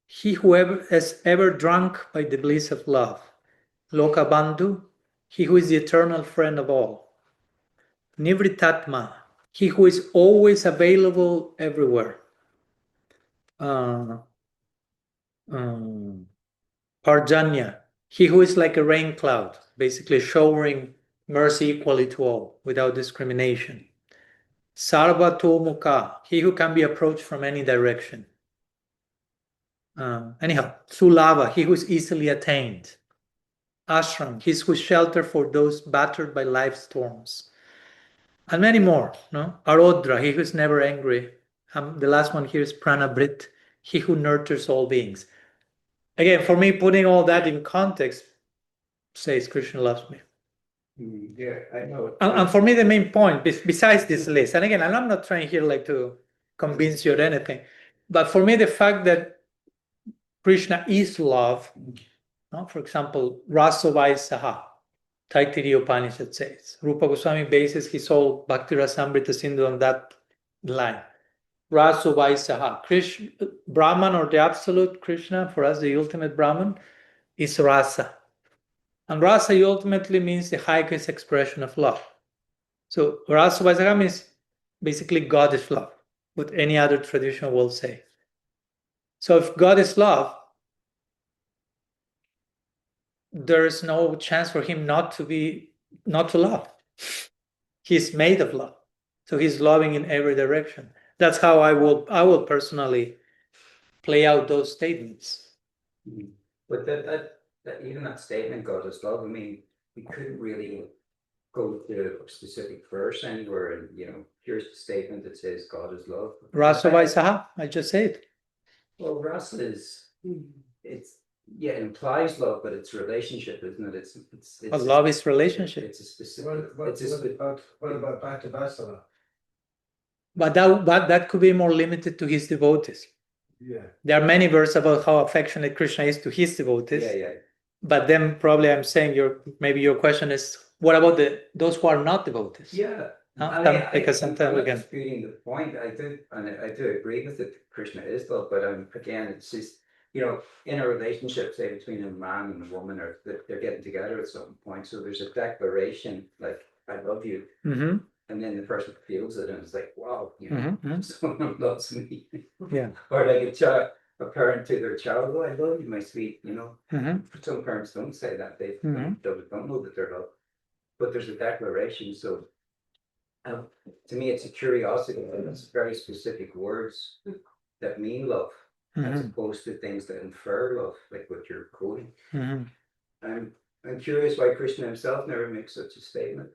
he who has ever drunk by the bliss of love. Lokabandhu, he who is the eternal friend of all. Nivritatma, he who is always available everywhere. Parjanya, he who is like a rain cloud, basically showering mercy equally to all without discrimination. Sarva Mukha, he who can be approached from any direction. Anyhow, Sulava, he who is easily attained. Ashram, he who is shelter for those battered by life's storms. And many more, no? Arodra, he who is never angry. The last one here is Pranabrit, he who nurtures all beings. Again, for me, putting all that in context, says Krishna loves me. Yeah, I know. And for me, the main point, besides this list, and again, I'm not trying here like to convince you or anything, but for me, the fact that Krishna is love, no? For example, Rasavai Saha, Taittiriya Upanishad says. Rupa Goswami bases his whole Bhakti Rasamrita Sindhu on that line. Rasavai Saha. Krishna, Brahman, or the absolute Krishna, for us the ultimate Brahman, is Rasa. And Rasa ultimately means the highest expression of love. So Rasavai Saha means basically God is love, what any other tradition will say. So if God is love, there is no chance for him not to love. He's made of love. So he's loving in every direction. That's how I will personally play out those statements. But that even that statement, God is love, I mean, we couldn't really go to a specific verse anywhere and, here's the statement that says God is love. Rasavai Saha, I just said. Well, rasa is, it implies love, but it's relationship, isn't it? It's But love is relationship. It's a specific. What about Bhakti Vasana? But that could be more limited to his devotees. Yeah. There are many verses about how affectionate Krishna is to his devotees. Yeah. But then probably I'm saying maybe your question is, what about those who are not devotees? Yeah. Because sometimes I'm not again, disputing the point. I do agree with it. Krishna is love, but again, it's just in a relationship, say between a man and a woman, or they're getting together at some point. So there's a declaration like "I love you," mm-hmm. and then the person feels it, and it's like, "Wow, Mm-hmm. someone loves me." Yeah. Or like a parent to their child, "Oh, I love you, my sweet." Mm-hmm. Some parents don't say that; they Mhm. don't know that they're loved. But there's a declaration, so. To me, it's a curiosity. It's very specific words that mean love, as Mm-hmm. opposed to things that infer love, like what you're quoting. Mm-hmm. I'm curious why Krishna himself never makes such a statement.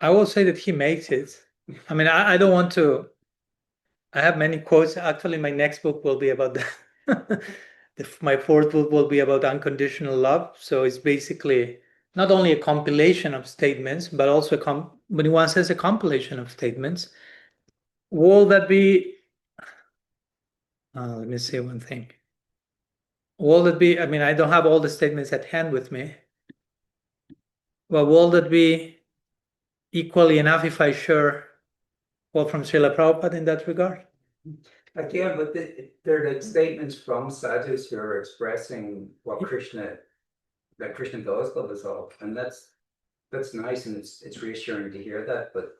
I will say that he makes it. I mean, I don't want to. I have many quotes. Actually, my next book will be about that. My fourth book will be about unconditional love. So it's basically not only a compilation of statements, but also when one says a compilation of statements, will that be? Let me say one thing. Will that be? I mean, I don't have all the statements at hand with me, but will that be equally enough if I share what from Srila Prabhupada in that regard? Again, but they're like statements from sadhus who are expressing what Krishna does love us all, and that's nice, and it's reassuring to hear that. But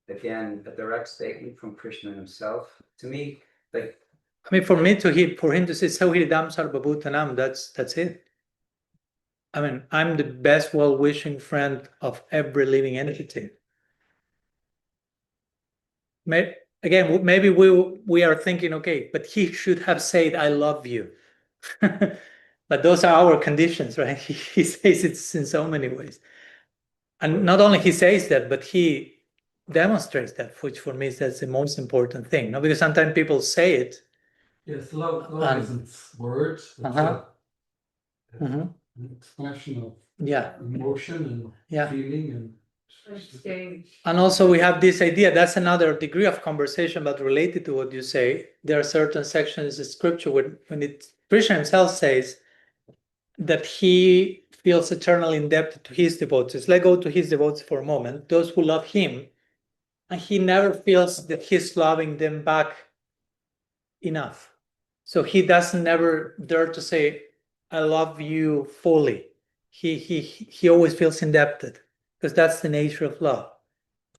again, a direct statement from Krishna himself, to me, like. I mean, for him to say Sauhridam Sarvabhutanam, that's it. I mean, I'm the best well-wishing friend of every living entity. Again, maybe we are thinking, okay, but he should have said, "I love you." But those are our conditions, right? He says it in so many ways. And not only he says that, but he demonstrates that, which for me that's the most important thing. No, because sometimes people say it. Yes, love isn't words. It's an expression of emotion and feeling and. And also we have this idea, that's another degree of conversation, but related to what you say. There are certain sections of scripture when Krishna himself says that he feels eternally indebted to his devotees. Let's go to his devotees for a moment, those who love him, and he never feels that he's loving them back enough. So he doesn't never dare to say, "I love you fully." He always feels indebted, because that's the nature of love.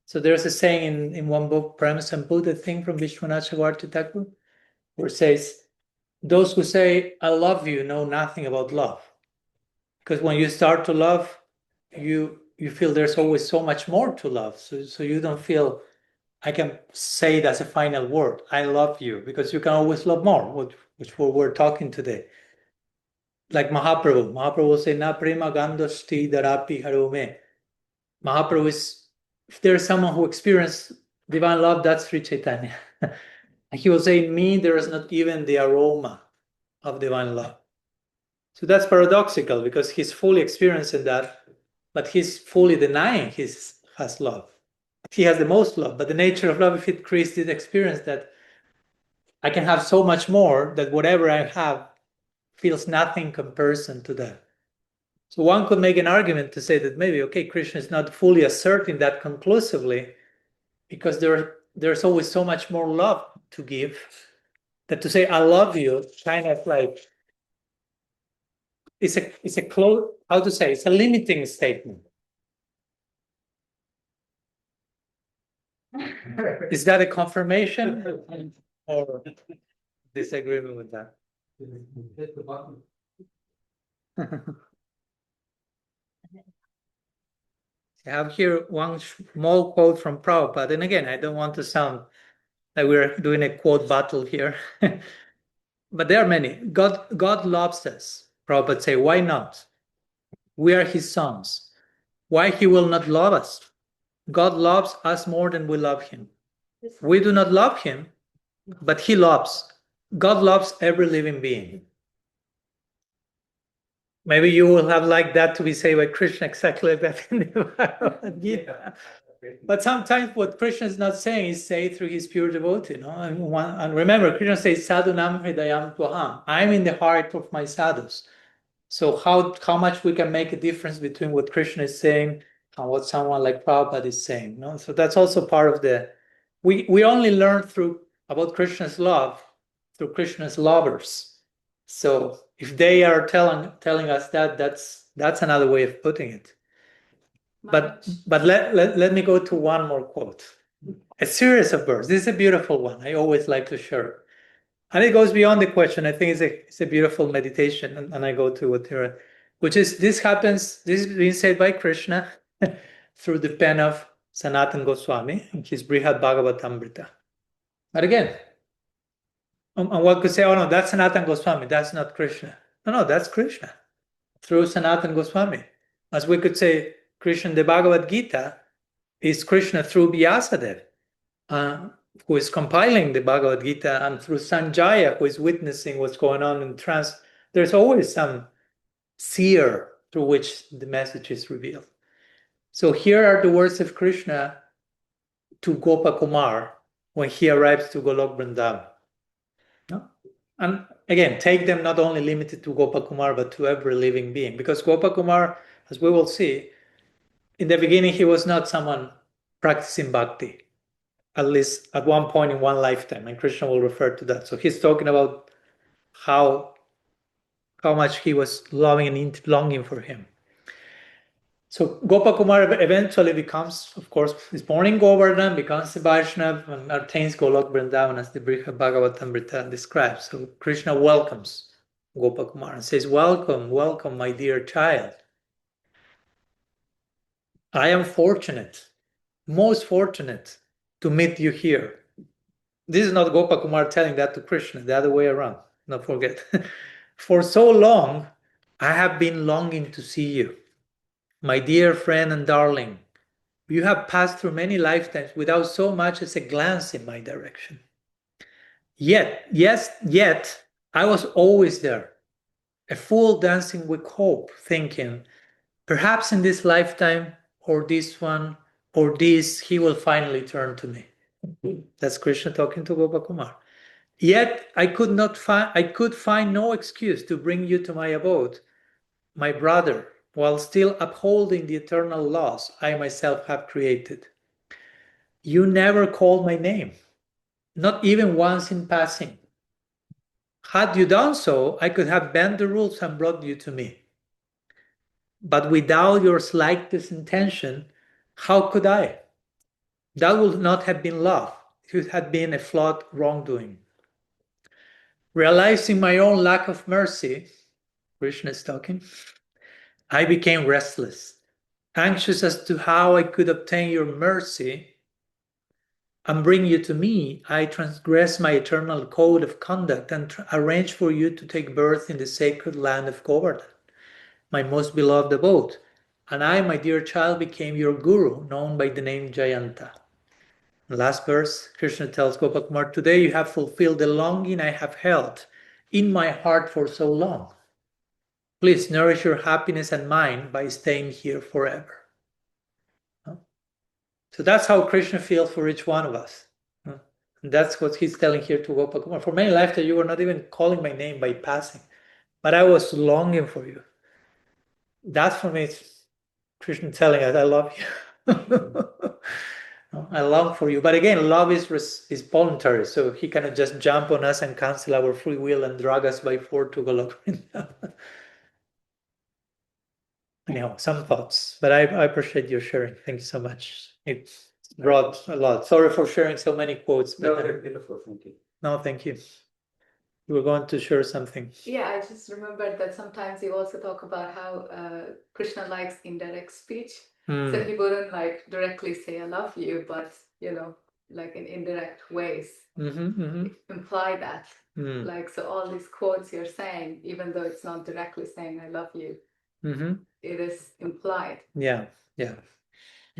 So there's a saying in one book, Premise and Buddha thing from Vishwanath Chakravarti Thakur, where it says, those who say, "I love you," know nothing about love. Because when you start to love, you you feel there's always so much more to love. So you don't feel I can say it as a final word. I love you, because you can always love more, which we're talking today. Like Mahaprabhu will say, Na prema gandoshti darapi harume. Mahaprabhu is, if there's someone who experienced divine love, that's Sri Chaitanya. And he will say, in me, there is not even the aroma of divine love. So that's paradoxical, because he's fully experiencing that, but he's fully denying he has love. He has the most love, but the nature of love, if it creates this experience that I can have so much more, that whatever I have feels nothing in comparison to that. So one could make an argument to say that maybe, okay, Krishna is not fully asserting that conclusively, because there's always so much more love to give, that to say I love you kind of like it's a close, how to say, it's a limiting statement. Is that a confirmation or disagreement with that? Hit the button. I have here one small quote from Prabhupada, and again, I don't want to sound like we're doing a quote battle here, but there are many. God loves us. Prabhupada say, why not? We are his sons. Why he will not love us? God loves us more than we love him. We do not love him, but he loves. God loves every living being. Maybe you will have like that to be said by Krishna, exactly like that in the Bhagavad Gita. But sometimes what Krishna is not saying is say through his pure devotee. And remember, Krishna says, Sadhunam hridayam tvaham. I'm in the heart of my sadhus. So how much we can make a difference between what Krishna is saying and what someone like Prabhupada is saying. No? So that's also part of the... We only learn about Krishna's love through Krishna's lovers. So if they are telling us that's another way of putting it. But let me go to one more quote. A series of verses. This is a beautiful one. I always like to share. And it goes beyond the question. I think it's a beautiful meditation. And I go to what which is this is being said by Krishna through the pen of Sanatana Goswami in his Brihad Bhagavatamrita. But again, and one could say, oh no, that's Sanatana Goswami, that's not Krishna. No, that's Krishna through Sanatana Goswami. As we could say, Krishna, the Bhagavad Gita is Krishna through Vyasadeva, who is compiling the Bhagavad Gita, and through Sanjaya, who is witnessing what's going on in trance. There's always some seer through which the message is revealed. So here are the words of Krishna to Gopakumar when he arrives to Golok Vrindavan. No? And again, take them not only limited to Gopakumar, but to every living being. Because Gopakumar, as we will see, in the beginning, he was not someone practicing bhakti, at least at one point in one lifetime, and Krishna will refer to that. So he's talking about how much he was loving and longing for him. So Gopakumar eventually becomes, of course, is born in Govardhan, becomes a Vaishnava, and attains Golok Vrindavan, as the Brihad Bhagavatamrita describes. So Krishna welcomes Gopakumar and says, welcome, welcome, my dear child. I am fortunate, most fortunate to meet you here. This is not Gopakumar telling that to Krishna, the other way around, don't forget. For so long, I have been longing to see you. My dear friend and darling, you have passed through many lifetimes without so much as a glance in my direction. Yet, I was always there, a fool dancing with hope, thinking, perhaps in this lifetime, or this one, or this, he will finally turn to me. That's Krishna talking to Gopakumar. Yet I could find no excuse to bring you to my abode, my brother, while still upholding the eternal laws I myself have created. You never called my name, not even once in passing. Had you done so, I could have bent the rules and brought you to me. But without your slightest intention, how could I? That would not have been love. It would have been a flawed wrongdoing. Realizing my own lack of mercy, Krishna is talking, I became restless anxious as to how I could obtain your mercy and bring you to me, I transgress my eternal code of conduct and arrange for you to take birth in the sacred land of Govardhan, my most beloved abode. And I, my dear child, became your guru, known by the name Jayanta. Last verse, Krishna tells Gopakumar, today you have fulfilled the longing I have held in my heart for so long. Please nourish your happiness and mine by staying here forever. So that's how Krishna feels for each one of us. And that's what he's telling here to Gopakumar. For many lifetimes, you were not even calling my name by passing, but I was longing for you. That for me is Krishna telling us, I love you. I long for you. But again, love is voluntary, so he cannot just jump on us and cancel our free will and drag us by force to Golok. Anyhow, some thoughts, but I appreciate your sharing. Thank you so much. It brought a lot. Sorry for sharing so many quotes. No, But they're beautiful, thank you. no, thank you. You were going to share something. Yeah, I just remembered that sometimes you also talk about how Krishna likes indirect speech. So he wouldn't like directly say I love you, but like in indirect ways imply that. Like, so all these quotes you're saying, even though it's not directly saying I love you, it is implied. Yeah.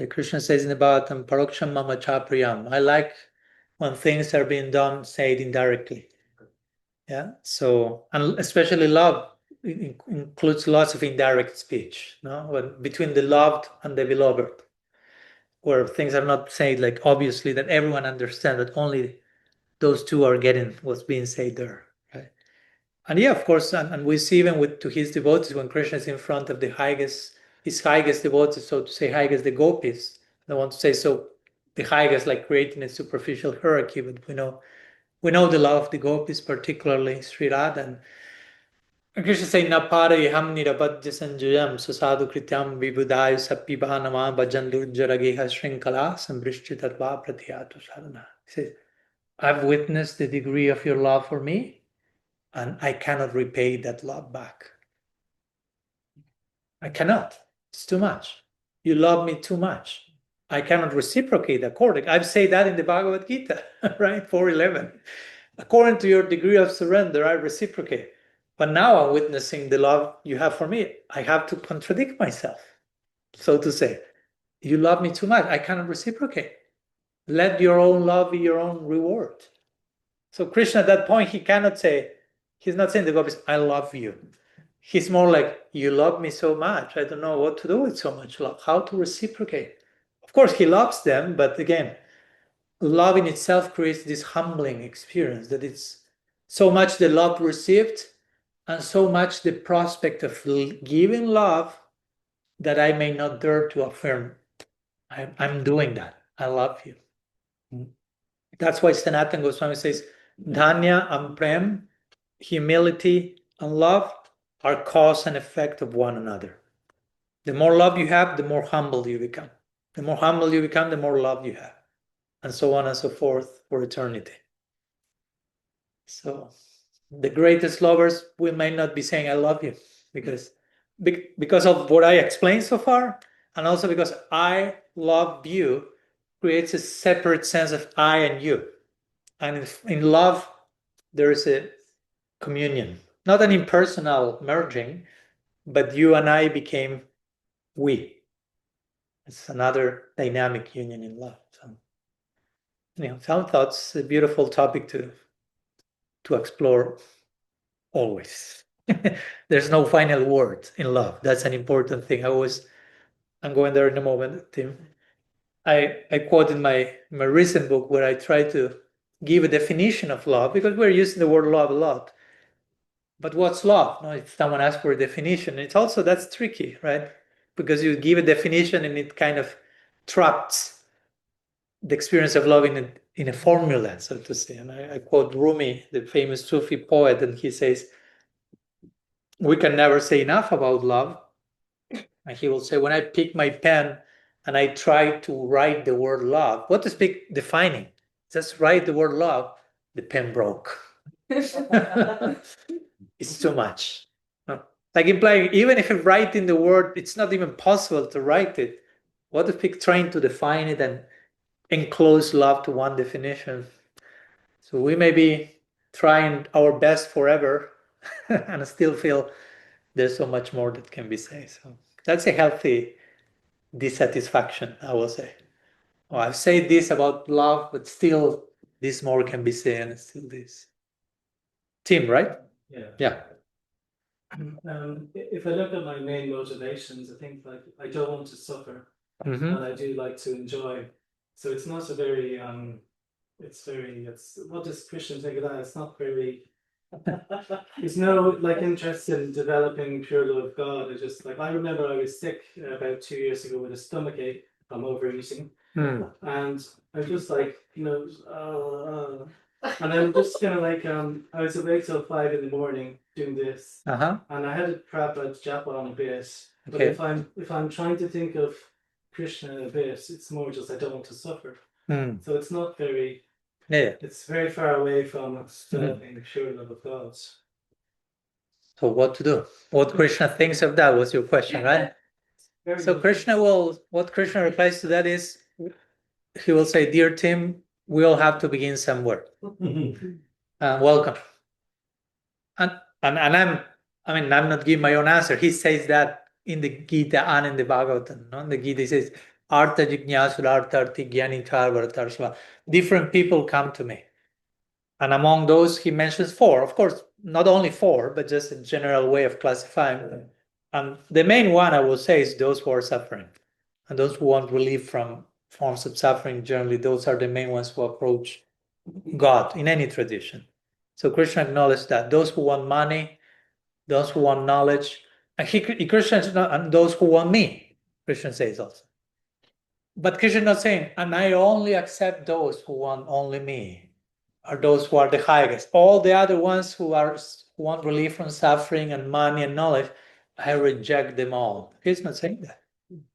Krishna says in the Bhagavatam, Paroksham Mama Chapriyam. I like when things are being done, said indirectly. Yeah. So, and especially love includes lots of indirect speech, between the loved and the beloved, where things are not said like obviously that everyone understands that only those two are getting what's being said there. Right? And yeah, of course, and we see even to his devotees when Krishna is in front of his highest devotees, so to say, highest the gopis. I want to say so the highest, like creating a superficial hierarchy, but we know the love of the gopis, particularly Sri Radha. And Krishna say, Napara iham nirabadya sanjayam sasadu krityam vibhudayu sapibhanama bhajandu jarageha shrinkala sambrishchitarva pratyatu sadhana. He says, I've witnessed the degree of your love for me, and I cannot repay that love back. I cannot. It's too much. You love me too much. I cannot reciprocate according. I've said that in the Bhagavad Gita, right? 4:11. According to your degree of surrender, I reciprocate. But now I'm witnessing the love you have for me. I have to contradict myself, so to say. You love me too much. I cannot reciprocate. Let your own love be your own reward. So Krishna, at that point, he cannot say, he's not saying the gopis, I love you. He's more like, you love me so much. I don't know what to do with so much love, how to reciprocate. Of course, he loves them, but again, love in itself creates this humbling experience that it's so much the love received and so much the prospect of giving love that I may not dare to affirm, I'm doing that. I love you. That's why Sanatana Goswami says, Dhanya and Prem, humility and love are cause and effect of one another. The more love you have, the more humble you become. The more humble you become, the more love you have. And so on and so forth for eternity. So the greatest lovers, we may not be saying I love you because of what I explained so far, and also because I love you creates a separate sense of I and you. And in love, there is a communion, not an impersonal merging, but you and I became we. It's another dynamic union in love. So, some thoughts, a beautiful topic to explore always. There's no final word in love. That's an important thing. I'm going there in a moment, Tim. I quote in my recent book where I try to give a definition of love, because we're using the word love a lot. But what's love? No, if someone asks for a definition, it's also, that's tricky, right? Because you give a definition and it kind of traps the experience of love in a formula, so to say. And I quote Rumi, the famous Sufi poet, and he says, we can never say enough about love. And he will say, when I pick my pen and I try to write the word love, what to speak defining? Just write the word love, the pen broke. It's too much. Like implying, even if you write in the word, it's not even possible to write it. What if we trying to define it and enclose love to one definition? So we may be trying our best forever and still feel there's so much more that can be said. So that's a healthy dissatisfaction, I will say. Oh, I've said this about love, but still this more can be said, and still this. Tim, right? Yeah. Yeah. If I look at my main motivations, I think like I don't want to suffer, Mm-hmm. and I do like to enjoy. So it's not a very it's what does Christian think of that? It's not very. There's no like interest in developing pure love of God. It's just like I remember I was sick about 2 years ago with a stomach ache from overeating, Mm. and I was just like and I'm just kind of like I was awake till 5 in the morning doing this, Uh-huh. and I had a crap at Japa on a bit. But Okay. if I'm trying to think of Krishna a bit, it's more just I don't want to suffer. Mm. So it's not very. Yeah. It's very far away from developing the pure love of God. So what to do? What Krishna thinks of that was your question, right? Very So different. what Krishna replies to that is, he will say, "Dear Tim, we all have to begin somewhere. Welcome." And I'm not giving my own answer. He says that in the Gita and in the Bhagavatam. No? In the Gita, he says, "Artha jignasul artharthi gyani charvartarsva." Different people come to me. And among those, he mentions four. Of course, not only four, but just a general way of classifying. And the main one, I will say, is those who are suffering. And those who want relief from forms of suffering, generally, those are the main ones who approach God in any tradition. So Krishna acknowledged that those who want money, those who want knowledge, and Krishna is not, and those who want me, Krishna says also. But Krishna is not saying, and I only accept those who want only me, or those who are the highest. All the other ones who want relief from suffering and money and knowledge, I reject them all. He's not saying that.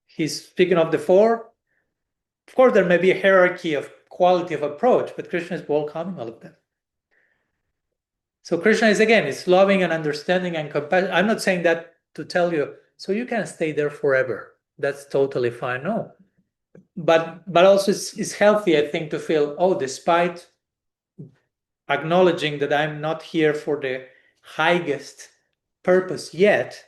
He's speaking of the four. Of course, there may be a hierarchy of quality of approach, but Krishna is welcoming all of them. So Krishna is loving and understanding and compassion. I'm not saying that to tell you, so you can stay there forever. That's totally fine. No. But also it's healthy, I think, to feel, despite acknowledging that I'm not here for the highest purpose yet,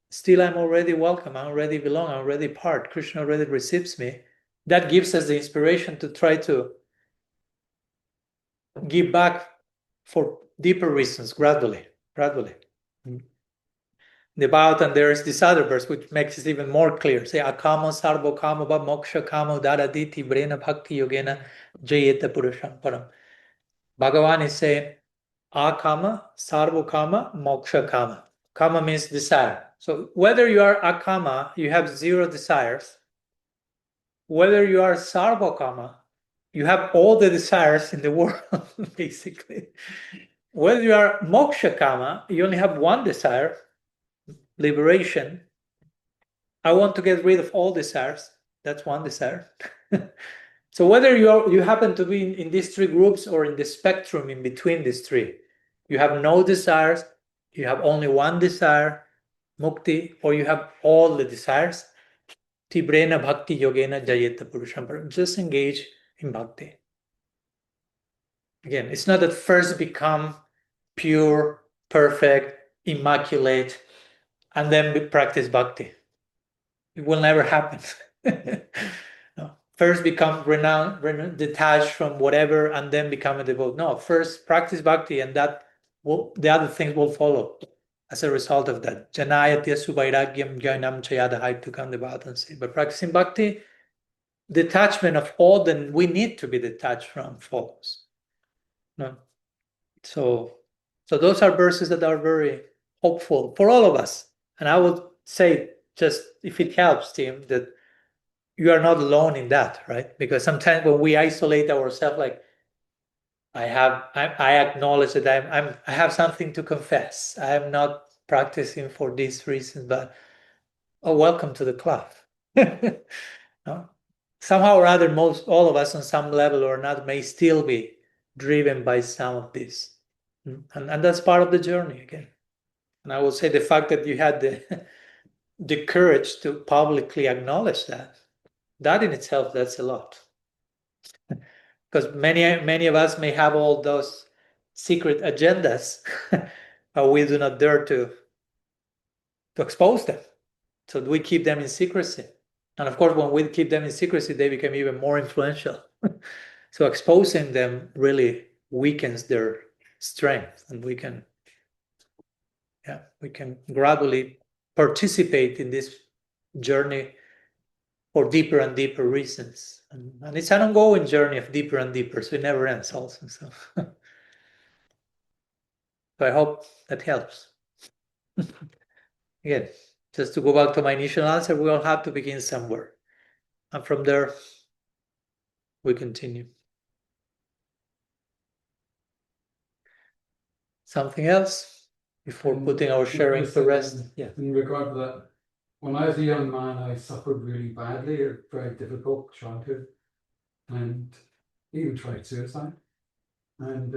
still I'm already welcome, I already belong, I already part. Krishna already receives me. That gives us the inspiration to try to give back for deeper reasons, gradually. The Bhagavatam, there is this other verse which makes it even more clear. Say, akama sarvo kama va moksha kama daraditi brena bhakti yogena jayeta purusham param. Bhagavan is saying, akama, sarvo kama, moksha kama. Kama means desire. So whether you are akama, you have zero desires. Whether you are sarvo kama, you have all the desires in the world, basically. Whether you are moksha kama, you only have one desire, liberation. I want to get rid of all desires. That's one desire. So whether you happen to be in these three groups or in the spectrum in between these three, you have no desires, you have only one desire, mukti, or you have all the desires, tibrena bhakti yogena jayeta purusham. Just engage in bhakti. Again, it's not that first become pure, perfect, immaculate, and then practice bhakti. It will never happen. No. First become renowned, detached from whatever, and then become a devote. No, first practice bhakti, and the other things will follow as a result of that. Janayatya suvairagyam jnanam chayadahai to come the Bhagavatam say. But practicing bhakti, detachment of all that we need to be detached from follows. No. So those are verses that are very hopeful for all of us. And I would say, just if it helps, Tim, that you are not alone in that, right? Because sometimes when we isolate ourselves, like I acknowledge that I have something to confess. I am not practicing for this reason, but welcome to the club. No? Somehow or other, all of us on some level or another may still be driven by some of this. And that's part of the journey again. And I will say the fact that you had the courage to publicly acknowledge that in itself, that's a lot. Because many of us may have all those secret agendas, but we do not dare to expose them. So we keep them in secrecy. And of course, when we keep them in secrecy, they become even more influential. So exposing them really weakens their strength, and we can gradually participate in this journey for deeper and deeper reasons. And it's an ongoing journey of deeper and deeper, so it never ends also. So, so I hope that helps. Again, just to go back to my initial answer, we all have to begin somewhere. And from there, we continue. Something else before putting our sharing to rest? Yeah. In regard to that, when I was a young man, I suffered really badly, a very difficult childhood, and even tried suicide. And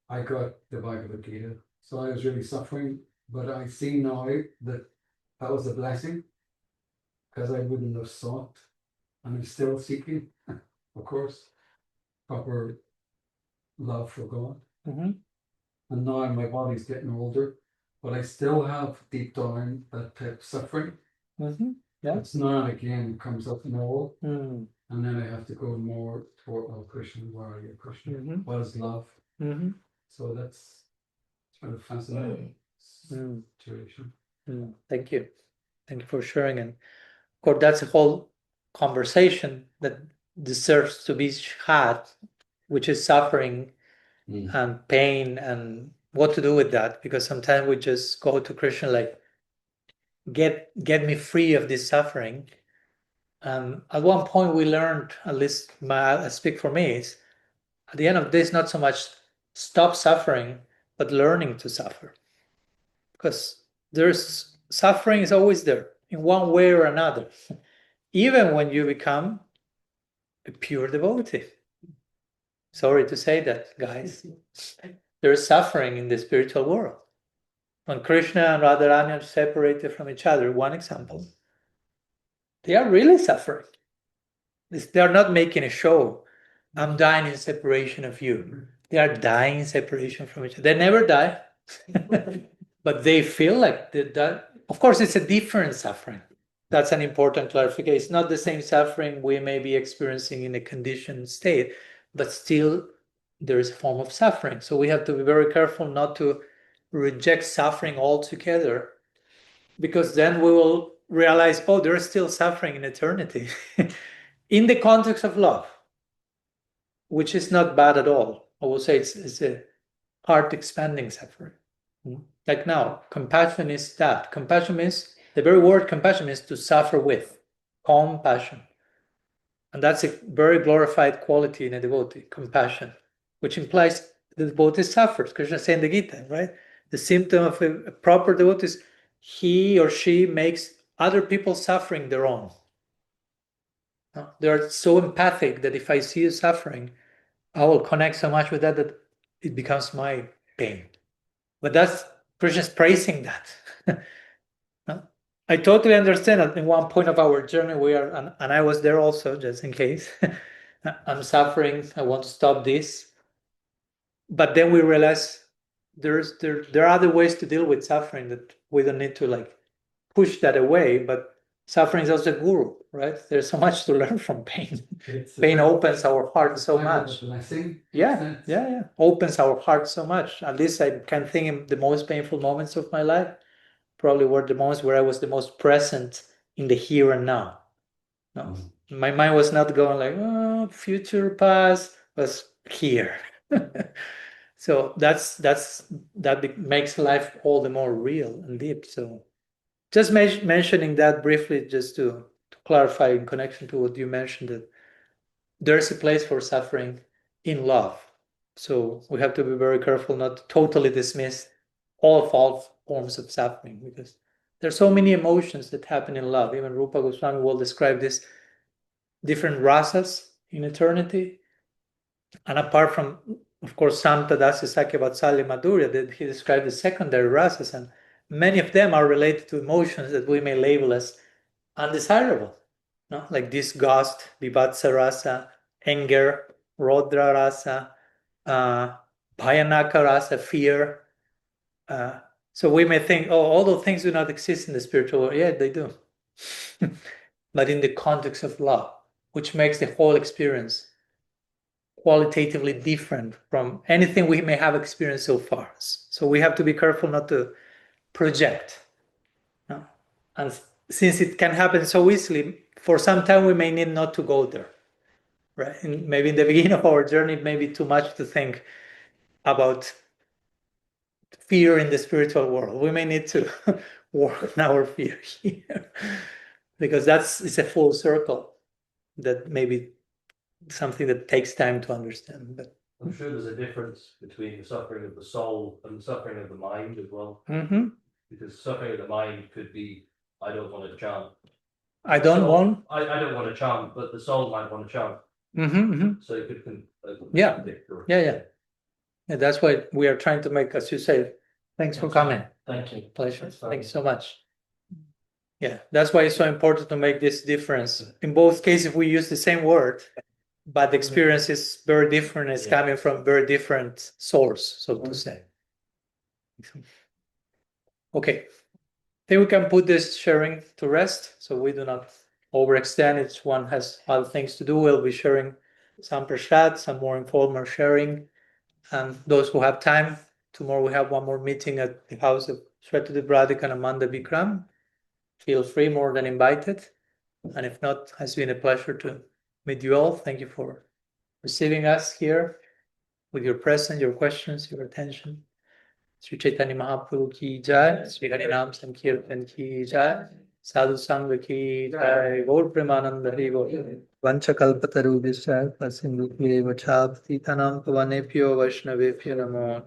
I got the Bhagavad Gita, so I was really suffering. But I see now that that was a blessing, because I wouldn't have sought, and I'm still seeking, of course, proper love for God. Mm-hmm. And now my body's getting older, but I still have deep down that type of suffering. Mm-hmm. Yeah. It's now and again comes up more, Mm-hmm. and then I have to go more toward Krishna, Warrior Krishna. Mm-hmm. What is love? Mm-hmm. So that's kind of fascinating Mm. situation. Thank you. Thank you for sharing. And of course, that's a whole conversation that deserves to be had, which is suffering and pain and what to do with that. Because sometimes we just go to Krishna like, get me free of this suffering. At one point we learned, at least I speak for me, is at the end of this, not so much stop suffering, but learning to suffer. Because there's suffering is always there in one way or another, even when you become a pure devotee. Sorry to say that, guys. There's suffering in the spiritual world. When Krishna and Radharani are separated from each other, one example, they are really suffering. They are not making a show. I'm dying in separation of you. They are dying in separation from each other. They never die. But they feel like that. Of course, it's a different suffering. That's an important clarification. It's not the same suffering we may be experiencing in a conditioned state, but still there is a form of suffering. So we have to be very careful not to reject suffering altogether, because then we will realize, oh, there's still suffering in eternity in the context of love, which is not bad at all. I will say it's a heart expanding suffering. Like now, compassion is that. Compassion means, the very word compassion means to suffer with. Compassion. And that's a very glorified quality in a devotee, compassion, which implies the devotee suffers. Krishna says in the Gita, right? The symptom of a proper devotee is he or she makes other people suffering their own. They are so empathic that if I see you suffering, I will connect so much with that it becomes my pain. But that's Krishna's praising that. I totally understand that in one point of our journey we are, and I was there also, just in case. I'm suffering, I want to stop this. But then we realize there are other ways to deal with suffering, that we don't need to like push that away. But suffering is also a guru, right? There's so much to learn from pain. Pain opens our heart so much. Yeah. Opens our heart so much. At least I can think in the most painful moments of my life probably were the moments where I was the most present in the here and now. No, my mind was not going like, oh, future, past, was here. So that makes life all the more real and deep. So just mentioning that briefly, just to clarify in connection to what you mentioned, that there's a place for suffering in love. So we have to be very careful not to totally dismiss all false forms of suffering, because there's so many emotions that happen in love. Even Rupa Goswami will describe this different rasas in eternity. And apart from of course, Santa Dasi Sakya Vatsalya Madhurya, that he described the secondary rasas, and many of them are related to emotions that we may label as undesirable, no? Like disgust, Vivatsa rasa, anger, Rodra rasa, Bhayanaka rasa, fear. So we may think, oh, all those things do not exist in the spiritual world. Yeah, they do. But in the context of love, which makes the whole experience qualitatively different from anything we may have experienced so far. So we have to be careful not to project. No? And since it can happen so easily, for some time we may need not to go there. Right? And maybe in the beginning of our journey, it may be too much to think about fear in the spiritual world. We may need to work on our fear here. Because it's a full circle that maybe something that takes time to understand. But I'm sure there's a difference between the suffering of the soul and the suffering of the mind as well. Because suffering of the mind could be, I don't want to chant. I don't want. I don't want to chant, but the soul might want to chant. So it could. Yeah. That's why we are trying to make, as you say. Thanks for coming. Thank you. Pleasure. Thank you so much. Yeah, that's why it's so important to make this difference. In both cases, we use the same word, but the experience is very different. It's coming from very different source, so to say. Okay, I think we can put this sharing to rest, so we do not overextend. Each one has other things to do. We'll be sharing some prasad, some more informal sharing, and those who have time, tomorrow we have one more meeting at the house of Shweta Radhika and Amanda Bikram. Feel free, more than invited. And if not, it's been a pleasure to meet you all. Thank you for receiving us here with your presence, your questions, your attention. Sri Chaitanya Mahaprabhu ki jai, Sri Harinam Sankirtan ki jai, Sadhu Sangha ki jai, Gaur Premananda Hari Gaur. Vancha Kalpataru Vishya, Pasindhu Kieva Chab, Titanam Pavanepyo Vaishnavepyo Namo.